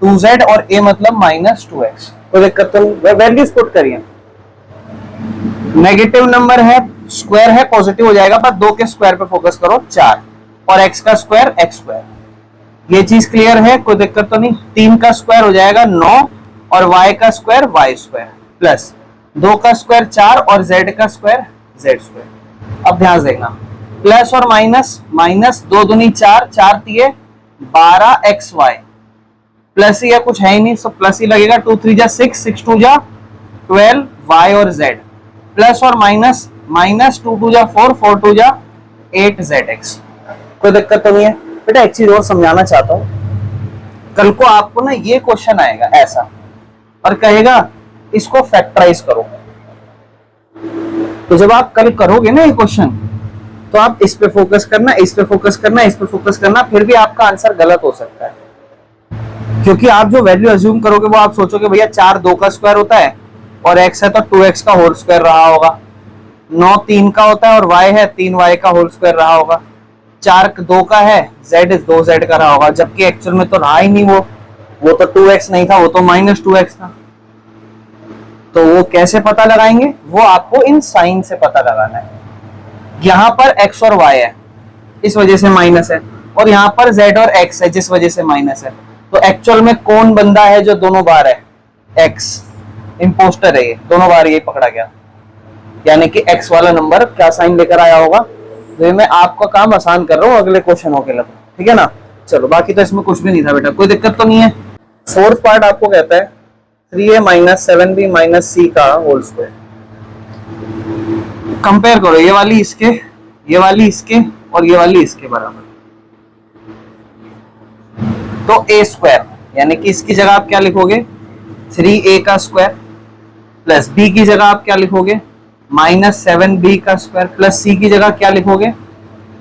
2z और a मतलब -2x, तो दिक्कत तो वैल्यूज पुट करिए। नेगेटिव नंबर है, स्क्वायर है, पॉजिटिव हो जाएगा, बस 2 के स्क्वायर पे फोकस करो 4 और x का स्क्वायर x स्क्वायर, ये चीज क्लियर है, कोई दिक्कत तो नहीं। 3 का स्क्वायर हो जाएगा 9 और y का स्क्वायर y स्क्वायर प्लस 2 का स्क्वायर 4 और z का स्क्वायर z स्क्वायर। अब ध्यान देखना प्लस और माइनस, माइनस 2 दूनी 4, 4 तिये 12xy प्लस ही है, कुछ है ही नहीं, सब प्लस ही लगेगा। 2 3 जा 6, 6 2 जा 12 y और z प्लस और माइनस, माइनस 2 2 जा 4, 4 2 जा 8 zx, कोई दिक्कत तो नहीं है। बेटा एक चीज और समझाना चाहता हूं, कल को आपको ना ये क्वेश्चन आएगा ऐसा और कहेगा इसको फैक्टराइज करो, तो जब आप कल करोगे ना ये क्वेश्चन तो आप इस पे फोकस करना, इस पे फोकस करना, इस पे फोकस करना, फिर भी आपका आंसर गलत हो सकता है। क्योंकि आप जो वैल्यू अज्यूम करोगे वो आप सोचोगे भैया 4 2 का स्क्वायर होता है और x है तो 2x का होल स्क्वायर रहा होगा, 9 3 का होता है और y है 3y का होल स्क्वायर रहा होगा, 4 2 का है z 2z का रहा होगा, जबकि एक्चुअल में तो रहा ही नहीं, वो तो 2x नहीं था, वो तो -2x था। तो वो कैसे पता लगाएंगे, वो आपको इन साइन से पता लगाना है। यहाँ पर x और y है इस वजह से माइनस है, और यहाँ पर z और x है जिस वजह से माइनस है। तो एक्चुअल में कौन बंदा है जो दोनों बार है, x, इंपोस्टर है ये, दोनों बार ये पकड़ा गया, यानी कि x वाला नंबर क्या साइन लेकर आया होगा। तो मैं आपका काम आसान कर रहा हूँ अगले क्वेश्चन के लिए, ठीक है ना। चलो बाकी तो इसमें कुछ भी नहीं था बेटा, कोई दिक्कत तो नहीं है। फोर्थ पार्ट आपको कहता है 3a minus 7b minus c का होल स्क्वायर। कंपेयर करो ये वाली इसके, ये वाली इसके और ये वाली इसके बराबर। तो a स्क्वायर यानी कि इसकी जगह आप क्या लिखोगे 3a का स्क्वायर प्लस b की जगह आप क्या लिखोगे -7b का स्क्वायर प्लस c की जगह क्या लिखोगे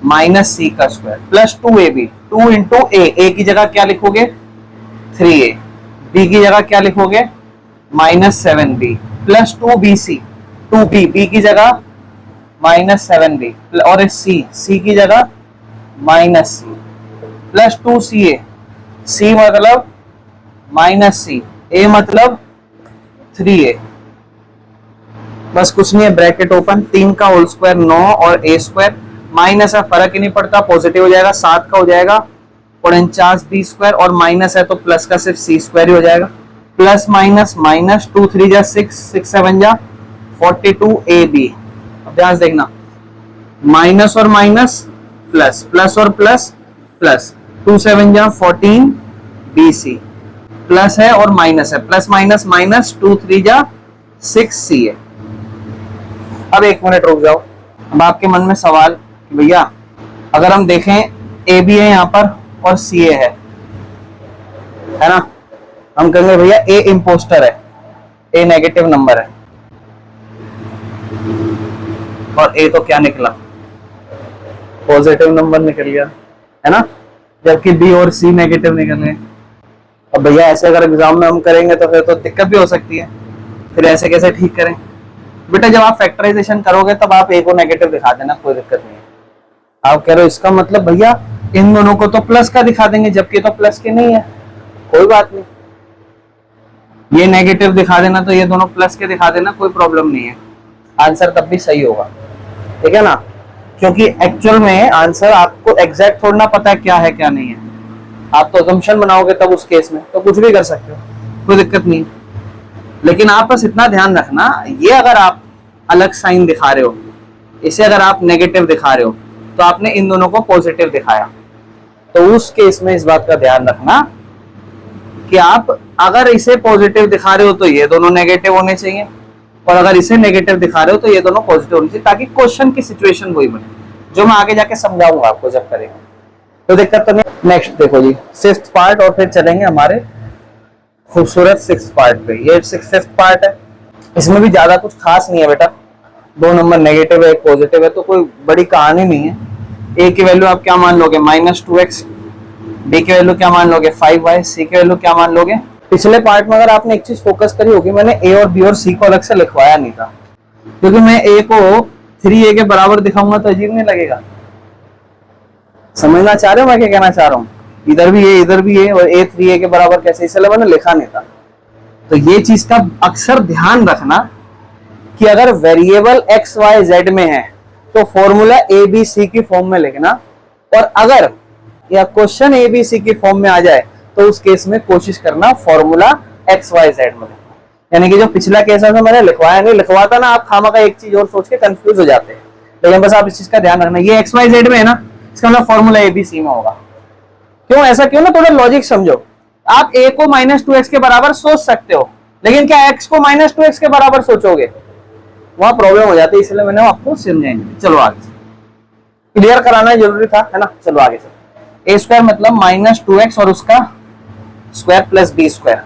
-c का square plus 2ab, 2 into a की जगह क्या लिखोगे 3a, b की जगह क्या लिखोगे -7b plus 2bc, 2b b की जगह -7b और c की जगह -c प्लस 2ca, c मतलब -c, a मतलब 3a। बस कुछ नहीं है, ब्रैकेट ओपन, 3 का होल स्क्वायर 9 और a स्क्वायर, माइनस है फर्क ही नहीं पड़ता, पॉजिटिव हो जाएगा, 7 का हो जाएगा 49 b स्क्वायर, और माइनस है तो प्लस का सिर्फ c स्क्वायर ही हो जाएगा। प्लस माइनस माइनस, 2 3 जा 6, 6 7 जा 42 ab। अब ध्यान से देखना, माइनस और माइनस प्लस, प्लस और प्लस प्लस, 2 7 जा 14 bc, प्लस है और माइनस है, प्लस माइनस माइनस, 2 3 जा 6 ca। अब एक मिनट रुक जाओ, अब आपके मन में सवाल कि भैया अगर हम देखें ए बी है यहाँ पर और सी ए है ना, हम कहेंगे भैया ए इम्पोस्टर है, ए नेगेटिव नंबर है, और ए तो क्या निकला, पॉजिटिव नंबर निकल गया है ना, जबकि बी और सी नेगेटिव निकल गए। अब भैया ऐसे अगर एग्जाम में हम करेंगे तो फिर तो दिक्कत भी हो सकती है, फिर ऐसे कैसे ठीक करें। बेटा जब आप फैक्टराइजेशन करोगे तब आप ए को नेगेटिव दिखा देना, कोई दिक्कत नहीं है। आप कह रहे हो इसका मतलब भैया इन दोनों को तो प्लस का दिखा देंगे, जबकि तो प्लस के नहीं है, कोई बात नहीं, ये नेगेटिव दिखा देना तो ये दोनों प्लस के दिखा देना, कोई प्रॉब्लम नहीं है, आंसर तब भी सही होगा, ठीक है ना, क्योंकि एक्चुअल में आंसर आपको एग्जैक्ट थोड़ा ना पता है क्या है क्या नहीं है, आप तो असम्पशन बनाओगे तब उस केस में तो कुछ भी कर सकते हो, कोई दिक्कत नहीं। लेकिन आप बस इतना ध्यान रखना, ये अगर आप अलग साइन दिखा रहे हो, इसे अगर आप नेगेटिव दिखा रहे हो तो आपने इन दोनों को पॉजिटिव दिखाया, तो उस केस में इस बात का ध्यान रखना कि आप अगर इसे पॉजिटिव दिखा रहे हो तो ये दोनों नेगेटिव होने चाहिए, और अगर इसे नेगेटिव दिखा रहे हो तो ये दोनों पॉजिटिव होने चाहिए, ताकि क्वेश्चन की सिचुएशन वही बने, जो मैं आगे जाके समझाऊंगा आपको जब करेंगे, तो दिक्कत तो नहीं। नेक्स्ट देखो जी, 6th पार्ट, और फिर चलेंगे हमारे खूबसूरत 6th पार्ट पे। ये 6th पार्ट है, इसमें भी ज्यादा कुछ खास नहीं है बेटा, 2 नंबर नेगेटिव है, एक पॉजिटिव है, तो कोई बड़ी कहानी नहीं है। ए की वैल्यू आप क्या मान लोगे, -2x, बी की वैल्यू क्या मान लोगे, 5y, सी की वैल्यू क्या मान लोगे। पिछले पार्ट में अगर आपने एक चीज फोकस करी होगी, मैंने ए और बी और सी को अलग से लिखवाया नहीं था, क्योंकि मैं ए को 3a के बराबर दिखाऊंगा तो अजीब नहीं लगेगा। समझना चाह रहे हो मैं क्या कहना चाह रहा हूँ, इधर भी ए इधर भी ए, और ए 3a के बराबर कैसे, इसलिए मैंने लिखा नहीं था। तो ये चीज का अक्सर ध्यान रखना कि अगर वेरिएबल एक्स वाई जेड में है तो फॉर्मूला ए बी सी की फॉर्म में लिखना, और अगर या क्वेश्चन ए बी सी की फॉर्म में आ जाए तो उस केस में कोशिश करना फॉर्मूला एक्स वाई जेड में लिखना। यानी कि जो पिछला केस है मैंने लिखवाया नहीं, लिखवाता ना आप खामा का एक चीज और सोच के कंफ्यूज हो जाते हैं, लेकिन बस आप इस चीज का ध्यान रखना, ये एक्स वाई जेड में है ना, इसका मतलब फॉर्मूला ए बी सी में होगा। क्यों ऐसा क्यों ना, थोड़ा लॉजिक समझो। आप a को -2x के बराबर सोच सकते हो, लेकिन क्या x को -2x के बराबर सोचोगे, वहां प्रॉब्लम हो जाती है, इसलिए मैंने आपको समझाएंगे। चलो आगे क्लियर कराना जरूरी था, है ना। चलो आगे चलो, a स्क्वायर मतलब -2x और उसका square plus b square,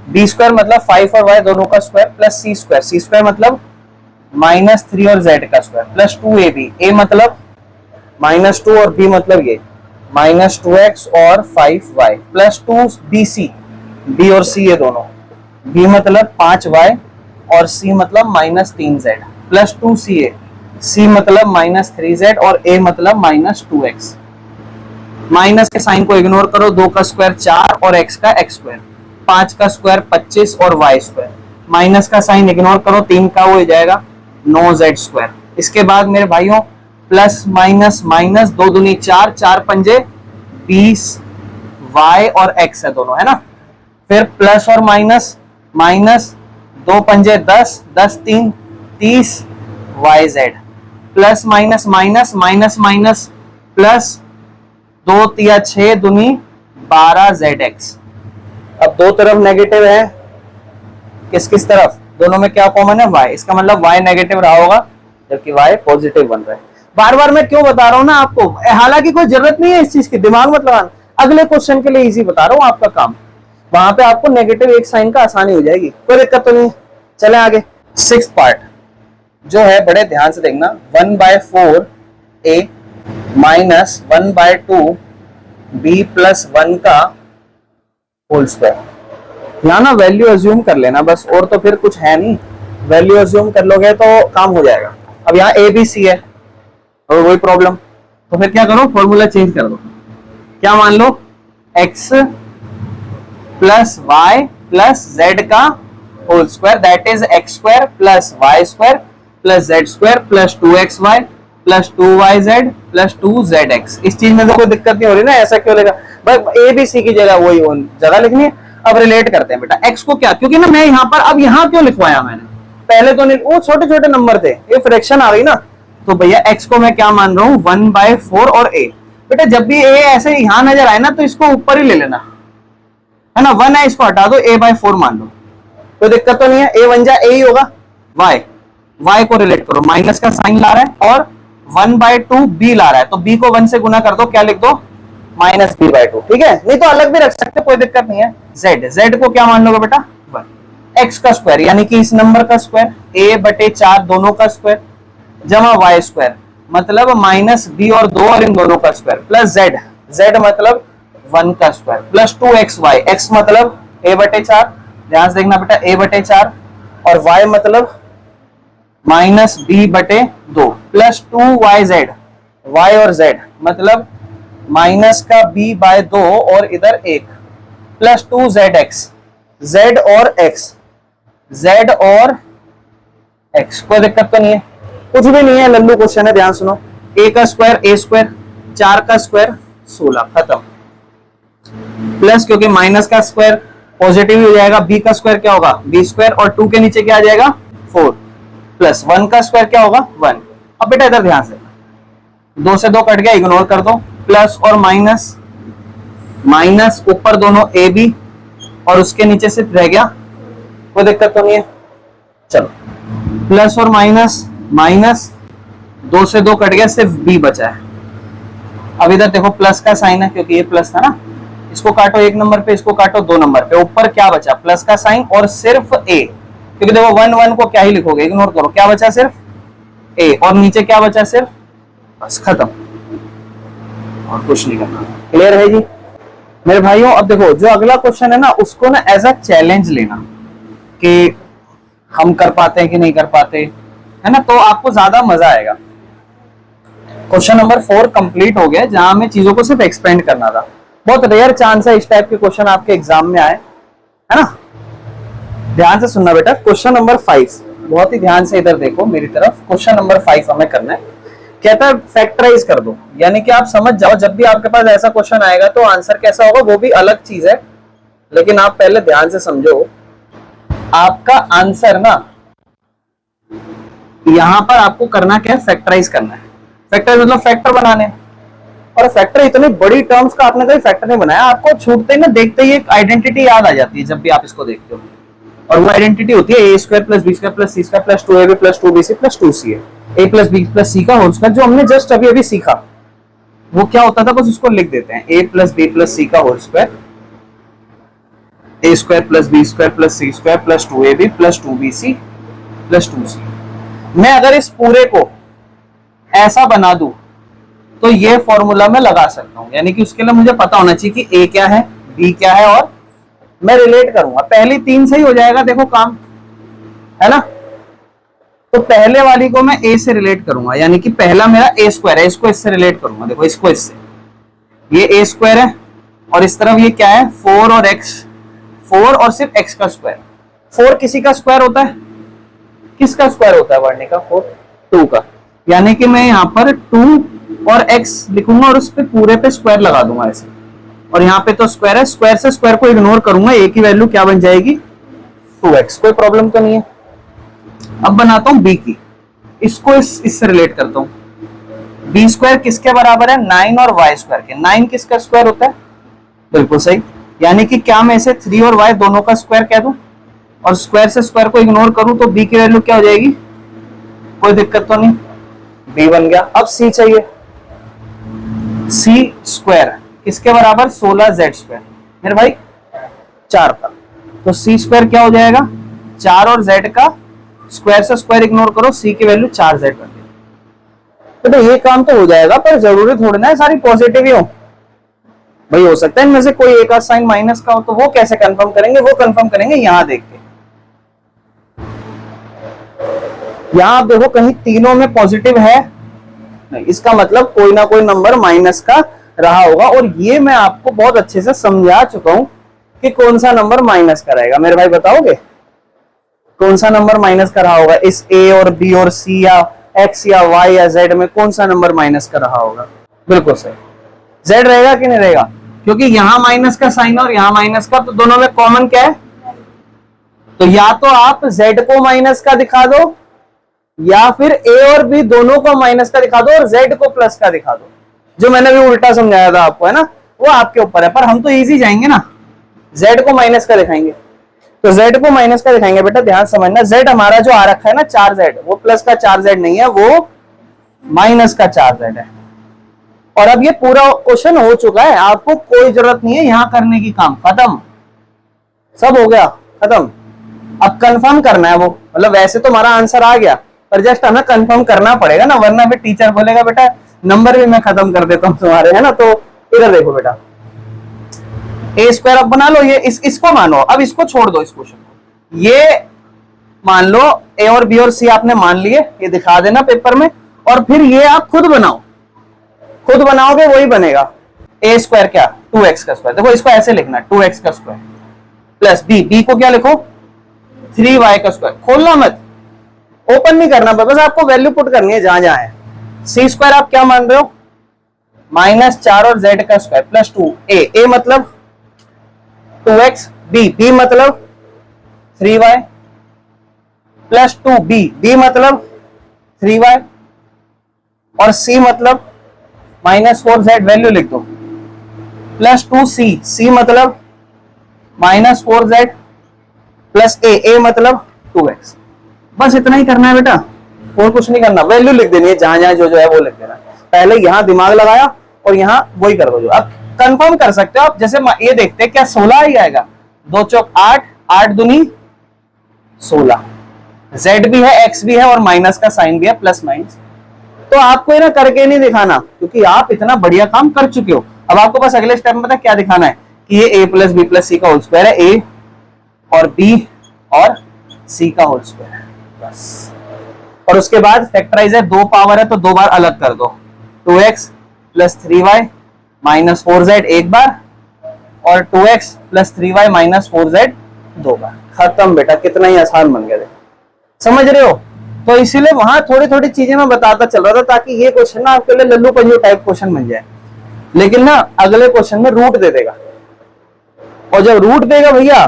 b square मतलब 5 और y दोनों का square plus c square, c square मतलब -3 और z का स्क्वायर प्लस 2ab, a मतलब -2 और b मतलब ये -2x और 5y प्लस 2bc, b और c ये दोनों, b मतलब 5y और c मतलब -3z प्लस 2ca, c मतलब -3z और a मतलब -2x। माइनस के साइन को इग्नोर करो, 2 का स्क्वायर 4 और x का x स्क्वायर, 5 का स्क्वायर 25 और y स्क्वायर, माइनस का साइन इग्नोर करो, 3 का हो जाएगा 9z स्क्वायर। इसके बाद मेरे भाइयों प्लस माइनस माइनस, 2 दूनी 4, 4 पंजे 20, y और x है दोनों, है ना। फिर प्लस और माइनस, माइनस 2 पंजे 10, 10 3 30 yz, plus minus minus minus minus plus 2 तिया 6 दूनी 12 zx। अब दो तरफ नेगेटिव है, किस किस तरफ, दोनों में क्या कॉमन है, y, इसका मतलब y नेगेटिव रहा होगा जबकि y पॉजिटिव बन रहा है। बार बार मैं क्यों बता रहा हूं ना आपको, हालांकि कोई जरूरत नहीं है इस चीज की, दिमाग मत लगाना, अगले क्वेश्चन के लिए इजी बता रहा हूं आपका काम, वहां पे आपको नेगेटिव एक साइन का आसानी हो जाएगी, कोई दिक्कत तो नहीं। चले आगे, 6th पार्ट जो है बड़े ध्यान से देखना, 1/4a माइनस 1/2 b प्लस 1 का होल स्क्वायर। यहाँ ना वैल्यू अज्यूम कर लेना बस, और तो फिर कुछ है नहीं। वैल्यू अज्यूम कर लोगे तो काम हो जाएगा। अब यहाँ ए बी सी है और वही प्रॉब्लम, तो फिर क्या करो, फॉर्मूला चेंज कर दो। क्या मान लो, x plus y plus z का whole square, that is x square plus y square plus z square plus 2xy plus 2yz plus 2zx। इस चीज में तो कोई दिक्कत नहीं हो रही ना, ऐसा क्यों लेगा, बस ए बी सी की जगह वही जगह लिखनी है। अब रिलेट करते हैं बेटा, x को क्या, क्योंकि ना मैं यहाँ पर, अब यहाँ क्यों लिखवाया मैंने, पहले तो नहीं, वो छोटे छोटे नंबर थे, ये फ्रैक्शन आ गई ना, तो भैया x को मैं क्या मान रहा हूँ 1/4 और a। बेटा जब भी a ऐसे यहाँ नजर आए ना तो इसको ऊपर ही ले लेना, है ना, 1 है इसको हटा दो, a/4 मान लो, कोई दिक्कत तो नहीं है। a 1 जा a ही होगा, y को रिलेट करो, माइनस का साइन ला रहा है और 1/2 b ला रहा है, तो b को 1 से गुना कर दो, क्या लिख दो, -b/2, ठीक है, नहीं तो अलग भी रख सकते, कोई दिक्कत नहीं है। z को क्या मान लोगे बेटा 1, x का स्क्वायर यानी कि इस नंबर का स्क्वायर, a/4 दोनों का स्क्वायर जमा y स्क्वायर मतलब -b और 2 और इन दोनों का स्क्वायर प्लस z मतलब 1 का स्क्वायर प्लस 2xy, x मतलब a/4, ध्यान से देखना बेटा a/4 और y मतलब -b/2 प्लस 2yz, y और z मतलब माइनस का b/2 और इधर 1 प्लस 2zx, z और x, कोई दिक्कत तो नहीं है, कुछ भी नहीं है, लल्लू क्वेश्चन है, ध्यान सुनो। a का स्क्वायर a स्क्वायर, 4 का स्क्वायर 16, खत्म, प्लस क्योंकि माइनस का स्क्वायर पॉजिटिव हो जाएगा, b का स्क्वायर क्या होगा b स्क्वायर और 2 के नीचे क्या आ जाएगा 4, प्लस 1 का स्क्वायर क्या होगा 1। अब बेटा इधर ध्यान से, 2 से 2 कट गया, इग्नोर कर दो, प्लस और माइनस, माइनस ऊपर दोनों ए बी और उसके नीचे सिर्फ रह गया, कोई दिक्कत तो नहीं है, चलो प्लस और माइनस, माइनस 2 से 2 कट गया, सिर्फ बी बचा है। अब इधर देखो प्लस का साइन है क्योंकि ये प्लस था ना, इसको काटो 1 नंबर पे, इसको काटो 2 नंबर पे, ऊपर क्या बचा प्लस का साइन और सिर्फ ए, क्योंकि देखो 1 1 को क्या ही लिखोगे, इग्नोर करो, क्या बचा सिर्फ ए और नीचे क्या बचा सिर्फ, बस खत्म, और कुछ नहीं करना। क्लियर है जी मेरे भाइयों। अब देखो जो अगला क्वेश्चन है ना, उसको ना एज अ चैलेंज लेना कि हम कर पाते हैं कि नहीं कर पाते, है ना, तो आपको ज्यादा मजा आएगा। क्वेश्चन नंबर 4 कंप्लीट हो गया, जहां हमें चीजों को सिर्फ एक्सपेंड करना था। बहुत रेयर चांस है इस टाइप के क्वेश्चन आपके एग्जाम में आए, है ना। ध्यान से सुनना बेटा, क्वेश्चन नंबर 5, बहुत ही ध्यान से इधर देखो मेरी तरफ, क्वेश्चन नंबर 5 हमें करना है। कहता है फैक्टराइज कर दो, यानी कि आप समझ जाओ जब भी आपके पास ऐसा क्वेश्चन आएगा तो आंसर कैसा होगा वो भी अलग चीज है, लेकिन आप पहले ध्यान से समझो। आपका आंसर ना यहां पर आपको करना क्या है, फैक्टराइज करना है। फैक्टराइज मतलब फैक्टर बनाने, और फैक्टर इतनी बड़ी टर्म्स का आपने कभी फैक्टर नहीं बनाया, आपको छूटते ही ना देखते ही एक आइडेंटिटी याद आ जाती है जब भी आप इसको देखते हो, और वो आइडेंटिटी होती है a square plus b square plus c square plus 2ab plus 2bc plus 2ca, a plus b plus c का होल स्क्वायर, जो हमने जस्ट अभी अभी सीखा वो क्या होता था, बस उसको लिख देते हैं a plus b plus c का whole square, a square plus b square plus c square plus 2ab plus 2bc plus 2c। मैं अगर इस पूरे को ऐसा बना दूं तो ये फॉर्मूला मैं लगा सकता हूं, यानी कि उसके लिए मुझे पता होना चाहिए कि a क्या है, b क्या है, और मैं रिलेट करूंगा। पहली 3 से ही हो जाएगा देखो काम, है ना। तो पहले वाली को मैं a से रिलेट करूंगा, यानी कि पहला मेरा a स्क्वायर है, इसको इससे रिलेट करूंगा, देखो इसको इससे, ये a स्क्वायर है और इस तरफ ये क्या है 4 और x, 4 और सिर्फ x का स्क्वायर। 4 किसी का स्क्वायर होता है, किसका स्क्वायर होता है वर्णी का 4, 2 का, यानी कि मैं यहाँ पर 2 और x लिखूंगा और उस पे पूरे पे स्क्वायर लगा दूंगा ऐसे, और यहाँ पे तो स्क्वायर है, स्क्वायर से स्क्वायर को इग्नोर करूंगा, a की वैल्यू क्या बन जाएगी 2x, कोई प्रॉब्लम तो नहीं है। अब बनाता हूं b की, इसको इससे रिलेट करता हूं। b स्क्वायर किसके बराबर है 9 और y स्क्वायर के, 9 किसका स्क्वायर होता है, बिल्कुल सही, यानी कि क्या मैं इसे 3 और y दोनों का स्क्वायर कह दूं और स्क्वायर से स्क्वायर को इग्नोर करूं तो b की वैल्यू क्या हो जाएगी, कोई दिक्कत तो नहीं, b बन गया। अब c चाहिए, c स्क्वायर किसके बराबर 16z स्क्वायर, मेरे भाई 4 का, तो c स्क्वायर क्या हो जाएगा 4 और z का स्क्वायर से स्क्वायर इग्नोर करो, c की वैल्यू 4z कर दो। तो ये काम तो हो जाएगा, पर जरूरी थोड़ी ना है सारी पॉजिटिव ही हो, भाई हो सकता है इनमें से कोई एक आध साइन माइनस का हो, तो वो कैसे कंफर्म करेंगे? वो कंफर्म करेंगे यहां देख के। यहां आप देखो कहीं तीनों में पॉजिटिव है नहीं, इसका मतलब कोई ना कोई नंबर माइनस का रहा होगा। और ये मैं आपको बहुत अच्छे से समझा चुका हूं कि कौन सा नंबर माइनस का रहेगा। मेरे भाई बताओगे कौन सा नंबर माइनस का रहा होगा? इस ए और बी और सी या एक्स या वाई या जेड में कौन सा नंबर माइनस का रहा होगा? बिल्कुल सही, जेड रहेगा कि नहीं रहेगा? क्योंकि यहां माइनस का साइन और यहां माइनस का, तो दोनों में कॉमन क्या है? तो या तो आप जेड को माइनस का दिखा दो, या फिर ए और बी दोनों को माइनस का दिखा दो और जेड को प्लस का दिखा दो। जो मैंने भी उल्टा समझाया था आपको, है ना, वो आपके ऊपर है। पर हम तो इजी जाएंगे ना, जेड को माइनस का दिखाएंगे। तो जेड को माइनस का दिखाएंगे। बेटा ध्यान समझना, जेड हमारा जो आ रखा है ना 4z, वो प्लस का 4z नहीं है, वो माइनस का 4z है। और अब ये पूरा क्वेश्चन हो चुका है, आपको कोई जरूरत नहीं है यहां करने की, काम खत्म, सब हो गया खत्म। अब कंफर्म करना है वो, मतलब वैसे तो हमारा आंसर आ गया, पर जस्ट हमें कंफर्म करना पड़ेगा ना, वरना फिर टीचर बोलेगा बेटा नंबर भी मैं खत्म कर देता हूं तुम्हारे, है ना। तो इधर देखो बेटा, ए स्क्वायर अब बना लो, ये इसको मानो, अब इसको छोड़ दो इस क्वेश्चन को। ये मान लो ए और बी और सी आपने मान लिए, ये दिखा देना पेपर में, और फिर ये आप खुद बनाओ, खुद बनाओगे वही बनेगा। ए स्क्वायर क्या? 2x का स्क्वायर। देखो इसको ऐसे लिखना, 2x का स्क्वायर प्लस बी को क्या लिखो? 3y का स्क्वायर। खोलना मत, ओपन नहीं करना, बस आपको वैल्यू पुट करनी है जहां जहां है। सी स्क्वायर आप क्या मान रहे हो? -4 और z का स्क्वायर प्लस 2। ए मतलब 2x, बी मतलब 3y प्लस 2b मतलब 3y, और c मतलब -4z, वैल्यू लिख दो, प्लस 2c मतलब -4z प्लस ए मतलब 2x। बस इतना ही करना है बेटा, और कुछ नहीं करना। वैल्यू लिख देनी है जहां जहां जो है वो लिख देना। पहले यहां दिमाग लगाया और यहां वही कर दो। जो अब कंफर्म कर सकते हो आप, जैसे ये देखते हैं क्या 16 ही आएगा? 2 चौक 8, 8 दूनी 16, z भी है, x भी है, और माइनस का साइन भी है, प्लस माइनस। तो आपको ये ना करके नहीं दिखाना, क्योंकि आप इतना बढ़िया काम कर चुके हो। अब आपको बस अगले स्टेप में पता क्या दिखाना है कि ये a plus b plus c का होल स्क्वायर है, a और b और c का होल स्क्वायर है, बस। और उसके बाद फैक्टराइज है, 2 पावर है तो 2 बार अलग कर दो, 2x plus 3y minus 4z एक बार, और 2x plus 3y minus 4z 2 बार। खत्म बेटा, कितना ही आसान बन गया, समझ रहे हो? तो इसीलिए वहां थोड़ी थोड़ी चीजें मैं बताता चल रहा था, ताकि ये क्वेश्चन ना आपके लिए लल्लू पंजू टाइप क्वेश्चन बन जाए। लेकिन ना अगले क्वेश्चन में रूट दे देगा, और जब रूट देगा भैया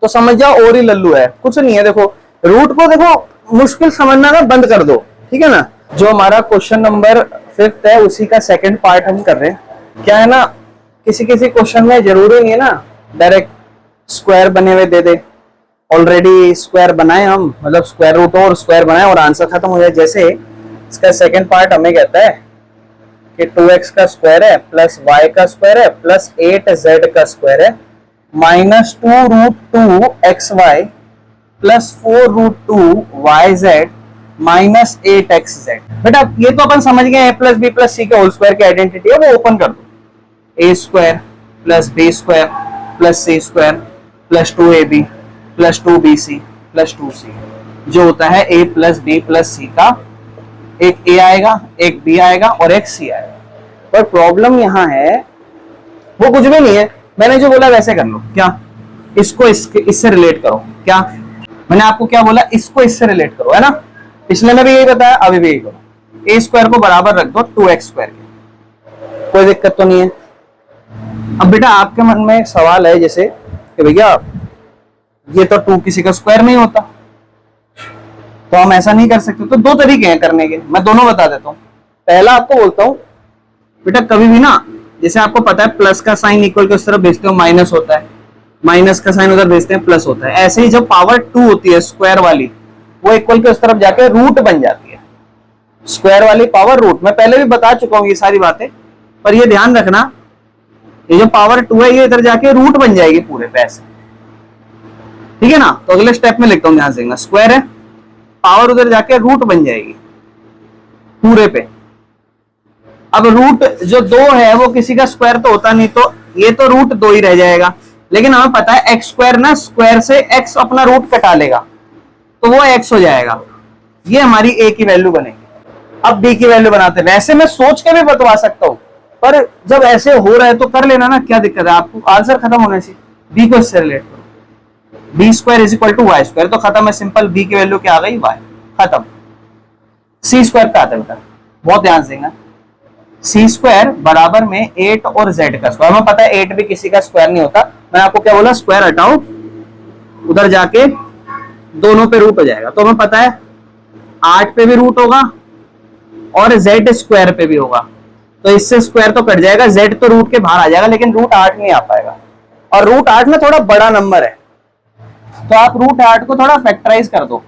तो समझ जाओ और ही लल्लू है, कुछ नहीं है। देखो रूट को देखो मुश्किल समझना ना बंद कर दो, ठीक है ना। जो हमारा क्वेश्चन नंबर 5 है उसी का सेकंड पार्ट हम कर रहे हैं। क्या है ना, किसी किसी क्वेश्चन में जरूरी नहीं है ना डायरेक्ट स्क्वायर बने हुए दे दे। ऑलरेडी स्क्वायर बनाए हम, मतलब स्क्वायर रूट और स्क्वायर बनाए और आंसर खत्म हो जाए। जैसे इसका सेकंड पार्ट हमें कहता है कि 2x का स्क्वायर है प्लस y का स्क्वायर है प्लस 8z का स्क्वायर है minus 2√2xy plus 4√2yz minus 8xz। बेटा ये तो अपन समझ गए a प्लस बी प्लस सी के होल स्क्वायर की आइडेंटिटी है, वो ओपन कर दो। a square plus b square plus c square plus 2ab plus 2bc plus 2c, जो होता है a plus b plus c का, एक a आएगा, एक b आएगा और एक c आएगा। पर प्रॉब्लम यहाँ है वो कुछ भी नहीं है, मैंने जो बोला वैसे कर लो। क्या? इसको इससे रिलेट करो। क्या मैंने आपको क्या बोला? इसको इससे रिलेट करो, है ना। पिछले में भी यही बताया, अभी भी यही करो। ए स्क्वायर को बराबर रख दो 2x स्क्वायर के, कोई दिक्कत तो नहीं है। अब बेटा आपके मन में एक सवाल है जैसे कि भैया ये तो 2 किसी का स्क्वायर नहीं होता, तो हम ऐसा नहीं कर सकते। तो 2 तरीके हैं करने के, मैं दोनों बता देता हूँ। पहला आपको बोलता हूँ बेटा, कभी भी ना जैसे आपको पता है प्लस का साइन इक्वल के उस तरफ भेजते हो माइनस होता है, माइनस का साइन उधर भेजते हैं प्लस होता है। ऐसे ही जब पावर 2 होती है स्क्वायर वाली, वो इक्वल के उस तरफ जाके रूट बन जाती है। स्क्वायर वाली पावर रूट, मैं पहले भी बता चुका हूँ ये सारी बातें, पर ये ध्यान रखना, ये जो पावर 2 है ये इधर जाके रूट बन जाएगी पूरे पे ऐसे, ठीक है ना। तो अगले स्टेप में लिखता हूँ, ध्यान से, स्क्वायर है, पावर उधर जाके रूट बन जाएगी पूरे पे। अब रूट जो 2 है वो किसी का स्क्वायर तो होता नहीं, तो ये तो रूट 2 ही रह जाएगा, लेकिन हमें पता है एक्स स्क्वायर ना स्क्वायर से एक्स अपना रूट कटा लेगा तो वो एक्स हो जाएगा। ये हमारी ए की वैल्यू बनेगी। अब बी की वैल्यू बनाते हैं। वैसे मैं सोच के भी बतवा सकता हूं, पर जब ऐसे हो रहा है तो कर लेना ना, क्या दिक्कत है आपको, आंसर खत्म होने से। बी को इससे रिलेट करो, b square is equal to y square, तो खत्म है, सिंपल। बी की वैल्यू क्या आ गई, वाई, खत्म। सी स्क्वायर पे आता है बेटा, बहुत ध्यान देना। सी स्क्वायर बराबर में 8 और जेड का स्क्वायर। हमें पता है 8 भी किसी का स्क्वायर नहीं होता। मैं आपको क्या बोला, स्क्वायर हटाओ, उधर जाके दोनों पे रूट हो जाएगा। तो हमें पता है 8 पे भी रूट होगा और जेड स्क्वायर पे भी होगा, तो इससे स्क्वायर तो कट जाएगा, जेड तो रूट के बाहर आ जाएगा, लेकिन रूट 8 नहीं आ पाएगा। और रूट 8 ना थोड़ा बड़ा नंबर है, तो आप रूट 8 को थोड़ा फैक्टराइज कर दो।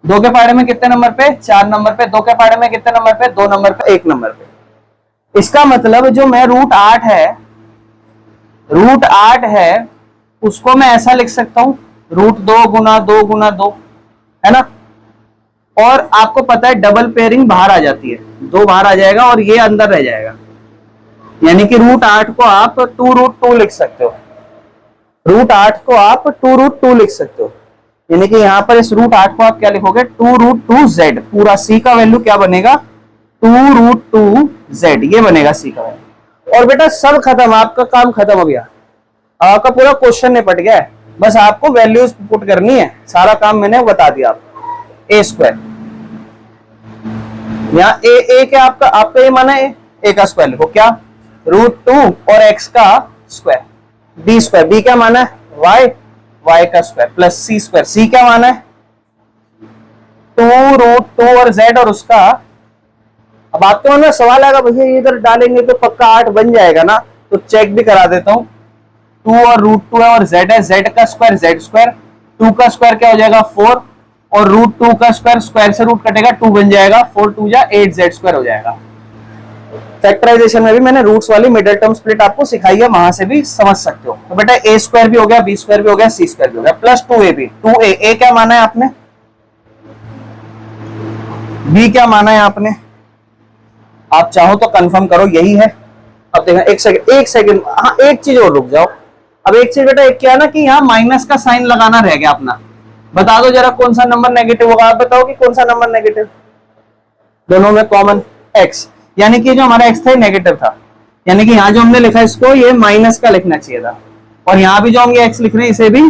2 के पहाड़े में कितने नंबर पे, 4 नंबर पे। 2 के पहाड़े में कितने नंबर पे, 2 नंबर पे, 1 नंबर पे। इसका मतलब जो मैं रूट 8 है उसको मैं ऐसा लिख सकता हूं, रूट 2 गुना 2 गुना 2, है ना। और आपको पता है डबल पेयरिंग बाहर आ जाती है, 2 बाहर आ जाएगा और ये अंदर रह जाएगा, यानी कि रूट 8 को आप 2√2 लिख सकते हो। रूट 8 को आप 2√2 लिख सकते हो, यानी कि यहां पर इस रूट 8 को आप क्या लिखोगे, 2√2z। पूरा सी का वैल्यू क्या बनेगा, 2√2z, ये बनेगा सी का वैल्यू। और बेटा सब खत्म, आपका काम खत्म हो गया, आपका पूरा क्वेश्चन निपट गया है। बस आपको वैल्यूज पुट करनी है, सारा काम मैंने बता दिया आपको। ए स्क्वायर, यहाँ ए क्या आपका ए माना है, ए का स्क्वायर लिखो, क्या, √2 और एक्स का स्क्वायर। बी स्क्वायर, बी क्या माना है, वाई का स्क्वायर प्लस सी स्क्वायर। सी क्या माना है, 2√2 और जेड और उसका। अब आपके मन में सवाल आएगा, भैया इधर डालेंगे तो पक्का 8 बन जाएगा ना, तो चेक भी करा देता हूं। 2 और √2 है और z है, z का स्क्वायर z स्क्वायर, 2 का स्क्वायर क्या हो जाएगा 4, और √2 का स्क्वायर, स्क्वायर से रूट कटेगा 2 बन जाएगा, 4 2 जा 8z स्क्वायर हो जाएगा। फैक्टराइजेशन में भी मैंने रूट्स वाली मिडिल टर्म स्प्लिट आपको सिखाई है, वहां से भी समझ सकते हो। तो बेटा ए स्क्वायर भी हो गया, बी स्क्वायर भी हो गया, सी स्क्वायर भी हो गया, प्लस 2ab। 2a क्या माना है आपने, बी क्या माना है आपने, आप चाहो तो कंफर्म करो, यही है। अब देखना, एक सेकंड, हाँ एक चीज और रुक जाओ। अब एक चीज बेटा, एक क्या ना कि यहाँ माइनस का साइन लगाना रह गया अपना। बता दो जरा कौन सा नंबर नेगेटिव होगा, आप बताओ कि कौन सा नंबर नेगेटिव, दोनों में कॉमन x, यानी कि जो हमारा x था नेगेटिव था, यानी कि यहाँ जो हमने लिखा इसको ये माइनस का लिखना चाहिए था, और यहाँ भी जो हम ये x लिख रहे हैं इसे भी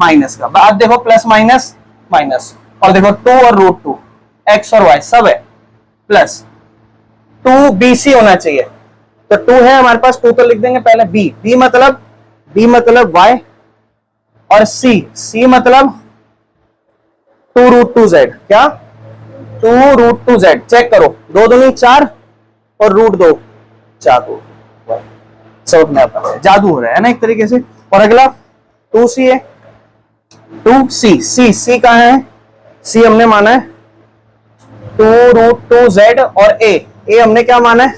माइनस का। अब देखो प्लस माइनस माइनस, और देखो 2 और √2, x और y सब है, प्लस 2bc होना चाहिए, तो 2 है हमारे पास, 2 तो लिख देंगे पहले। b मतलब y, और c मतलब 2√2z, क्या 2√2z। चेक करो, 2 दूनी 4 और √2, जादू सब अपने आप जादू हो रहा है ना एक तरीके से। और अगला 2c है, 2c कहां है, c हमने माना है 2√2z, और a हमने क्या माना है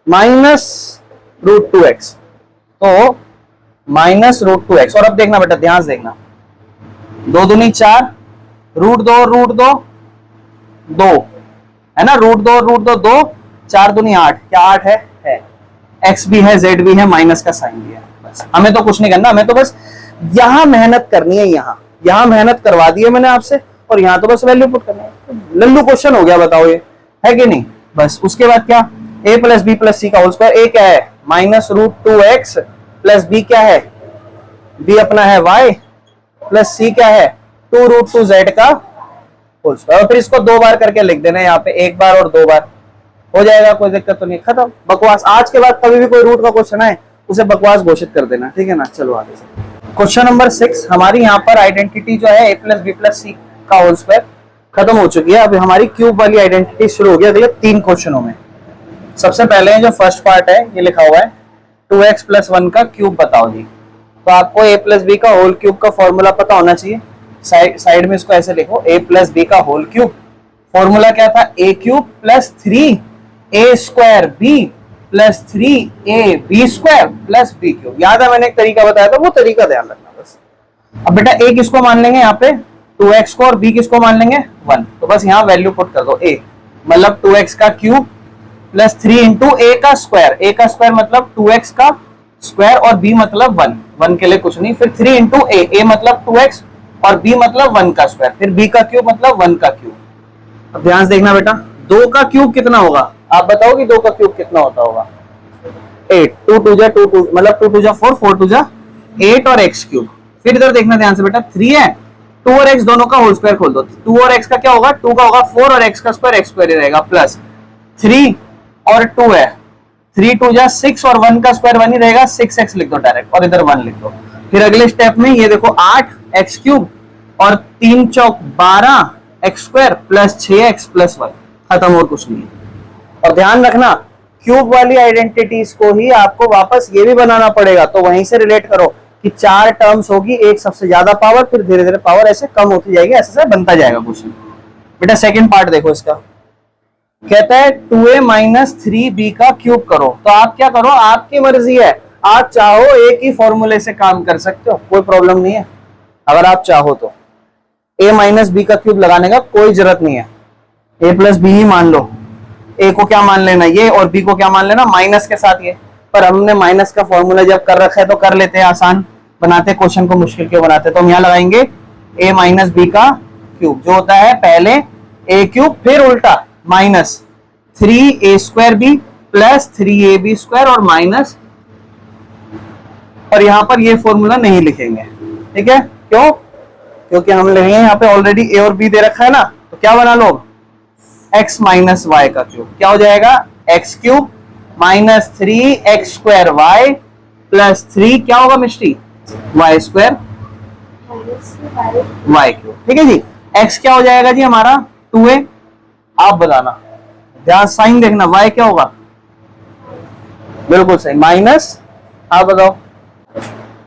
-√2x, तो -√2x। और अब देखना बेटा, ध्यान से देखना, 2 दूनी 4, √2 2 है ना, √2 2, 4 दूनी 8, क्या 8 है, x भी है, z भी है, माइनस का साइन भी है। बस हमें तो कुछ नहीं करना, हमें तो बस यहां मेहनत करनी है, यहां मेहनत करवा दी है मैंने आपसे, और यहां तो बस वैल्यू पुट करना है। लल्लू क्वेश्चन हो गया, बताओ ये है कि नहीं। बस उसके बाद क्या, a + b + c का होल स्क्वायर। a क्या है, -√2x प्लस b क्या है, b अपना है y, प्लस c क्या है 2√2z का होल स्क्वायर। और फिर इसको 2 बार करके लिख देना है यहाँ पे, 1 बार और 2 बार, हो जाएगा, कोई दिक्कत तो नहीं, खत्म। बकवास, आज के बाद कभी भी कोई रूट का क्वेश्चन आए उसे बकवास घोषित कर देना, ठीक है ना। चलो आगे से क्वेश्चन नंबर 6। हमारी यहाँ पर आइडेंटिटी जो है a + b + c का होल स्क्वायर खत्म हो चुकी है। अभी हमारी क्यूब वाली आइडेंटिटी शुरू होगी अगले 3 क्वेश्चनों में। सबसे पहले जो फर्स्ट पार्ट है ये लिखा हुआ है 2x + 1 का क्यूब बताओ जी। तो आपको a + b का होल क्यूब का फॉर्मूला पता होना चाहिए। साइड में इसको ऐसे लिखो, a + b का होल क्यूब, फॉर्मूला क्या था, a³ + 3a² b + 3ab² + b³। याद है मैंने एक तरीका बताया था, वो तरीका ध्यान रखना बस। अब बेटा a किसको मान लेंगे यहाँ पे 2x को, और b किसको मान लेंगे 1, तो बस यहाँ वैल्यू पुट कर दो। a मतलब 2x का क्यूब प्लस 3 इंटू ए का स्क्वायर, ए का स्क्वायर मतलब 2x का स्क्वायर और b मतलब 1, 1 के लिए कुछ नहीं, फिर 3 इंटू ए मतलब 2x और b मतलब 1 का स्क्वायर, फिर b का क्यूब मतलब 1 का क्यूब। अब ध्यान से देखना बेटा, 2 का क्यूब कितना होगा, आप बताओ कि 2 का क्यूब कितना होता होगा? 8, 2 2 जा 2 2 मतलब 2 2 जा 4, 4 2 जा 8 और x क्यूब। फिर इधर देखना ध्यान से बेटा, 3 है, 2 और x दोनों का होल स्क्वायर खोल दो, 2 और x का क्या होगा, 2 का होगा 4 और x का स्क्वायर x स्क्वायर ही रहेगा, प्लस 3 और 2 है, 3 2 जा 6 और 1 का स्क्वायर 1 ही रहेगा, 6x लिख दो डायरेक्ट और इधर 1 लिख दो। फिर अगले स्टेप में ये देखो 8 x क्यूब और 3 चौक 12 x square plus 6x plus 1, खत्म, और कुछ नहीं है। और ध्यान रखना क्यूब वाली आइडेंटिटीज को ही आपको वापस ये भी बनाना पड़ेगा, तो वहीं से रिलेट करो कि 4 टर्म्स होगी, एक सबसे ज्यादा पावर, फिर धीरे धीरे पावर ऐसे कम होती जाएगी, ऐसे बनता जाएगा क्वेश्चन। बेटा सेकंड पार्ट देखो इसका, कहता है 2a माइनस 3b का क्यूब करो। तो आप क्या करो, आपकी मर्जी है, आप चाहो एक ही फॉर्मूले से काम कर सकते हो, कोई प्रॉब्लम नहीं है। अगर आप चाहो तो a माइनस बी का क्यूब लगाने का कोई जरूरत नहीं है, a प्लस बी ही मान लो, a को क्या मान लेना ये और b को क्या मान लेना माइनस के साथ ये। पर हमने माइनस का फॉर्मूला जब कर रखा है तो कर लेते हैं, आसान बनाते, क्वेश्चन को मुश्किल क्यों बनाते। तो हम यहाँ लगाएंगे a माइनस बी का क्यूब, जो होता है पहले a क्यूब फिर उल्टा minus 3a square b plus 3ab square और माइनस, और यहां पर ये फॉर्मूला नहीं लिखेंगे, ठीक है? क्यों? क्योंकि हम लिखेंगे यहाँ पे ऑलरेडी a और b दे रखा है ना, तो क्या बना लो, x माइनस वाई का क्यूब, क्या हो जाएगा, x cube minus 3x square y plus 3 क्या होगा मिस्टी, y स्क्वायर y क्यूब, ठीक है जी। x क्या हो जाएगा जी हमारा 2a, आप बताना, ध्यान साइन देखना, y क्या होगा, बिल्कुल सही माइनस, आप बताओ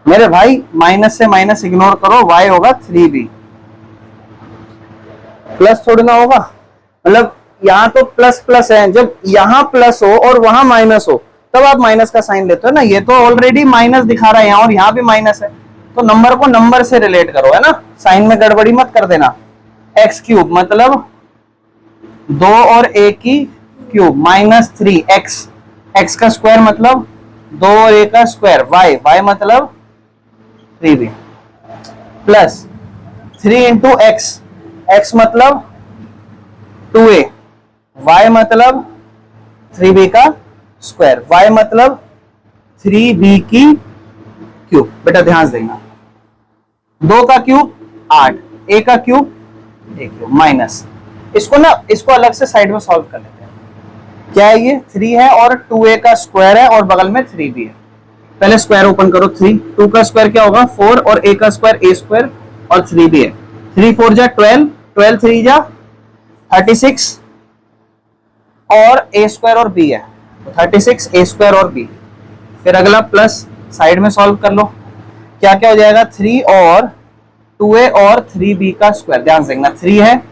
मेरे भाई, माइनस से माइनस इग्नोर करो, y होगा 3b, प्लस थोड़ी ना होगा, मतलब यहाँ तो प्लस प्लस है, जब यहाँ प्लस हो और वहां माइनस हो तब आप माइनस का साइन लेते हो ना, ये तो ऑलरेडी माइनस दिखा रहा है यहाँ और यहाँ भी माइनस है, तो नंबर को नंबर से रिलेट करो, है ना, साइन में गड़बड़ी मत कर देना। एक्स क्यूब मतलब 2 और a की क्यूब माइनस 3x, x का स्क्वायर मतलब 2 और a का स्क्वायर, y मतलब 3b plus 3 into x, x मतलब 2a, y मतलब 3b का स्क्वायर, y मतलब 3b की क्यूब। बेटा ध्यान से देखना, 2 का क्यूब 8, a का क्यूब माइनस, इसको ना, इसको अलग से साइड में सॉल्व कर लेते हैं। क्या है ये, 3 है और 2a का स्क्वायर है और बगल में 3b है। पहले स्क्वायर ओपन करो, 3, 2 का स्क्वायर क्या होगा 4 और a का स्क्वायर a स्क्वायर और 3b है, 3 4 जा 12, 12 3 जा 36 और a स्क्वायर और b है, 36 a स्क्वायर और b। फिर अगला प्लस साइड में सॉल्व कर लो, क्या क्या हो जाएगा, 3 और 2a और 3b का स्क्वायर, ध्यान से देखना, 3 है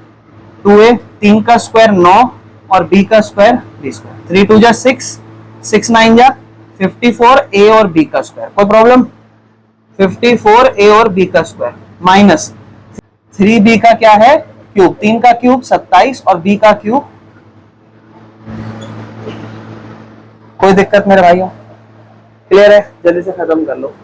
2a, 3 का स्क्वायर 9 और b का स्क्वायर b स्क्वायर, 3 2 जा 6, 6 9 जा 54 a और b का स्क्वायर, कोई प्रॉब्लम, 54 a और b का स्क्वायर माइनस 3b का क्या है क्यूब, 3 का क्यूब 27 और b का क्यूब, कोई दिक्कत मेरे भाइयों, क्लियर है, जल्दी से खत्म कर लो।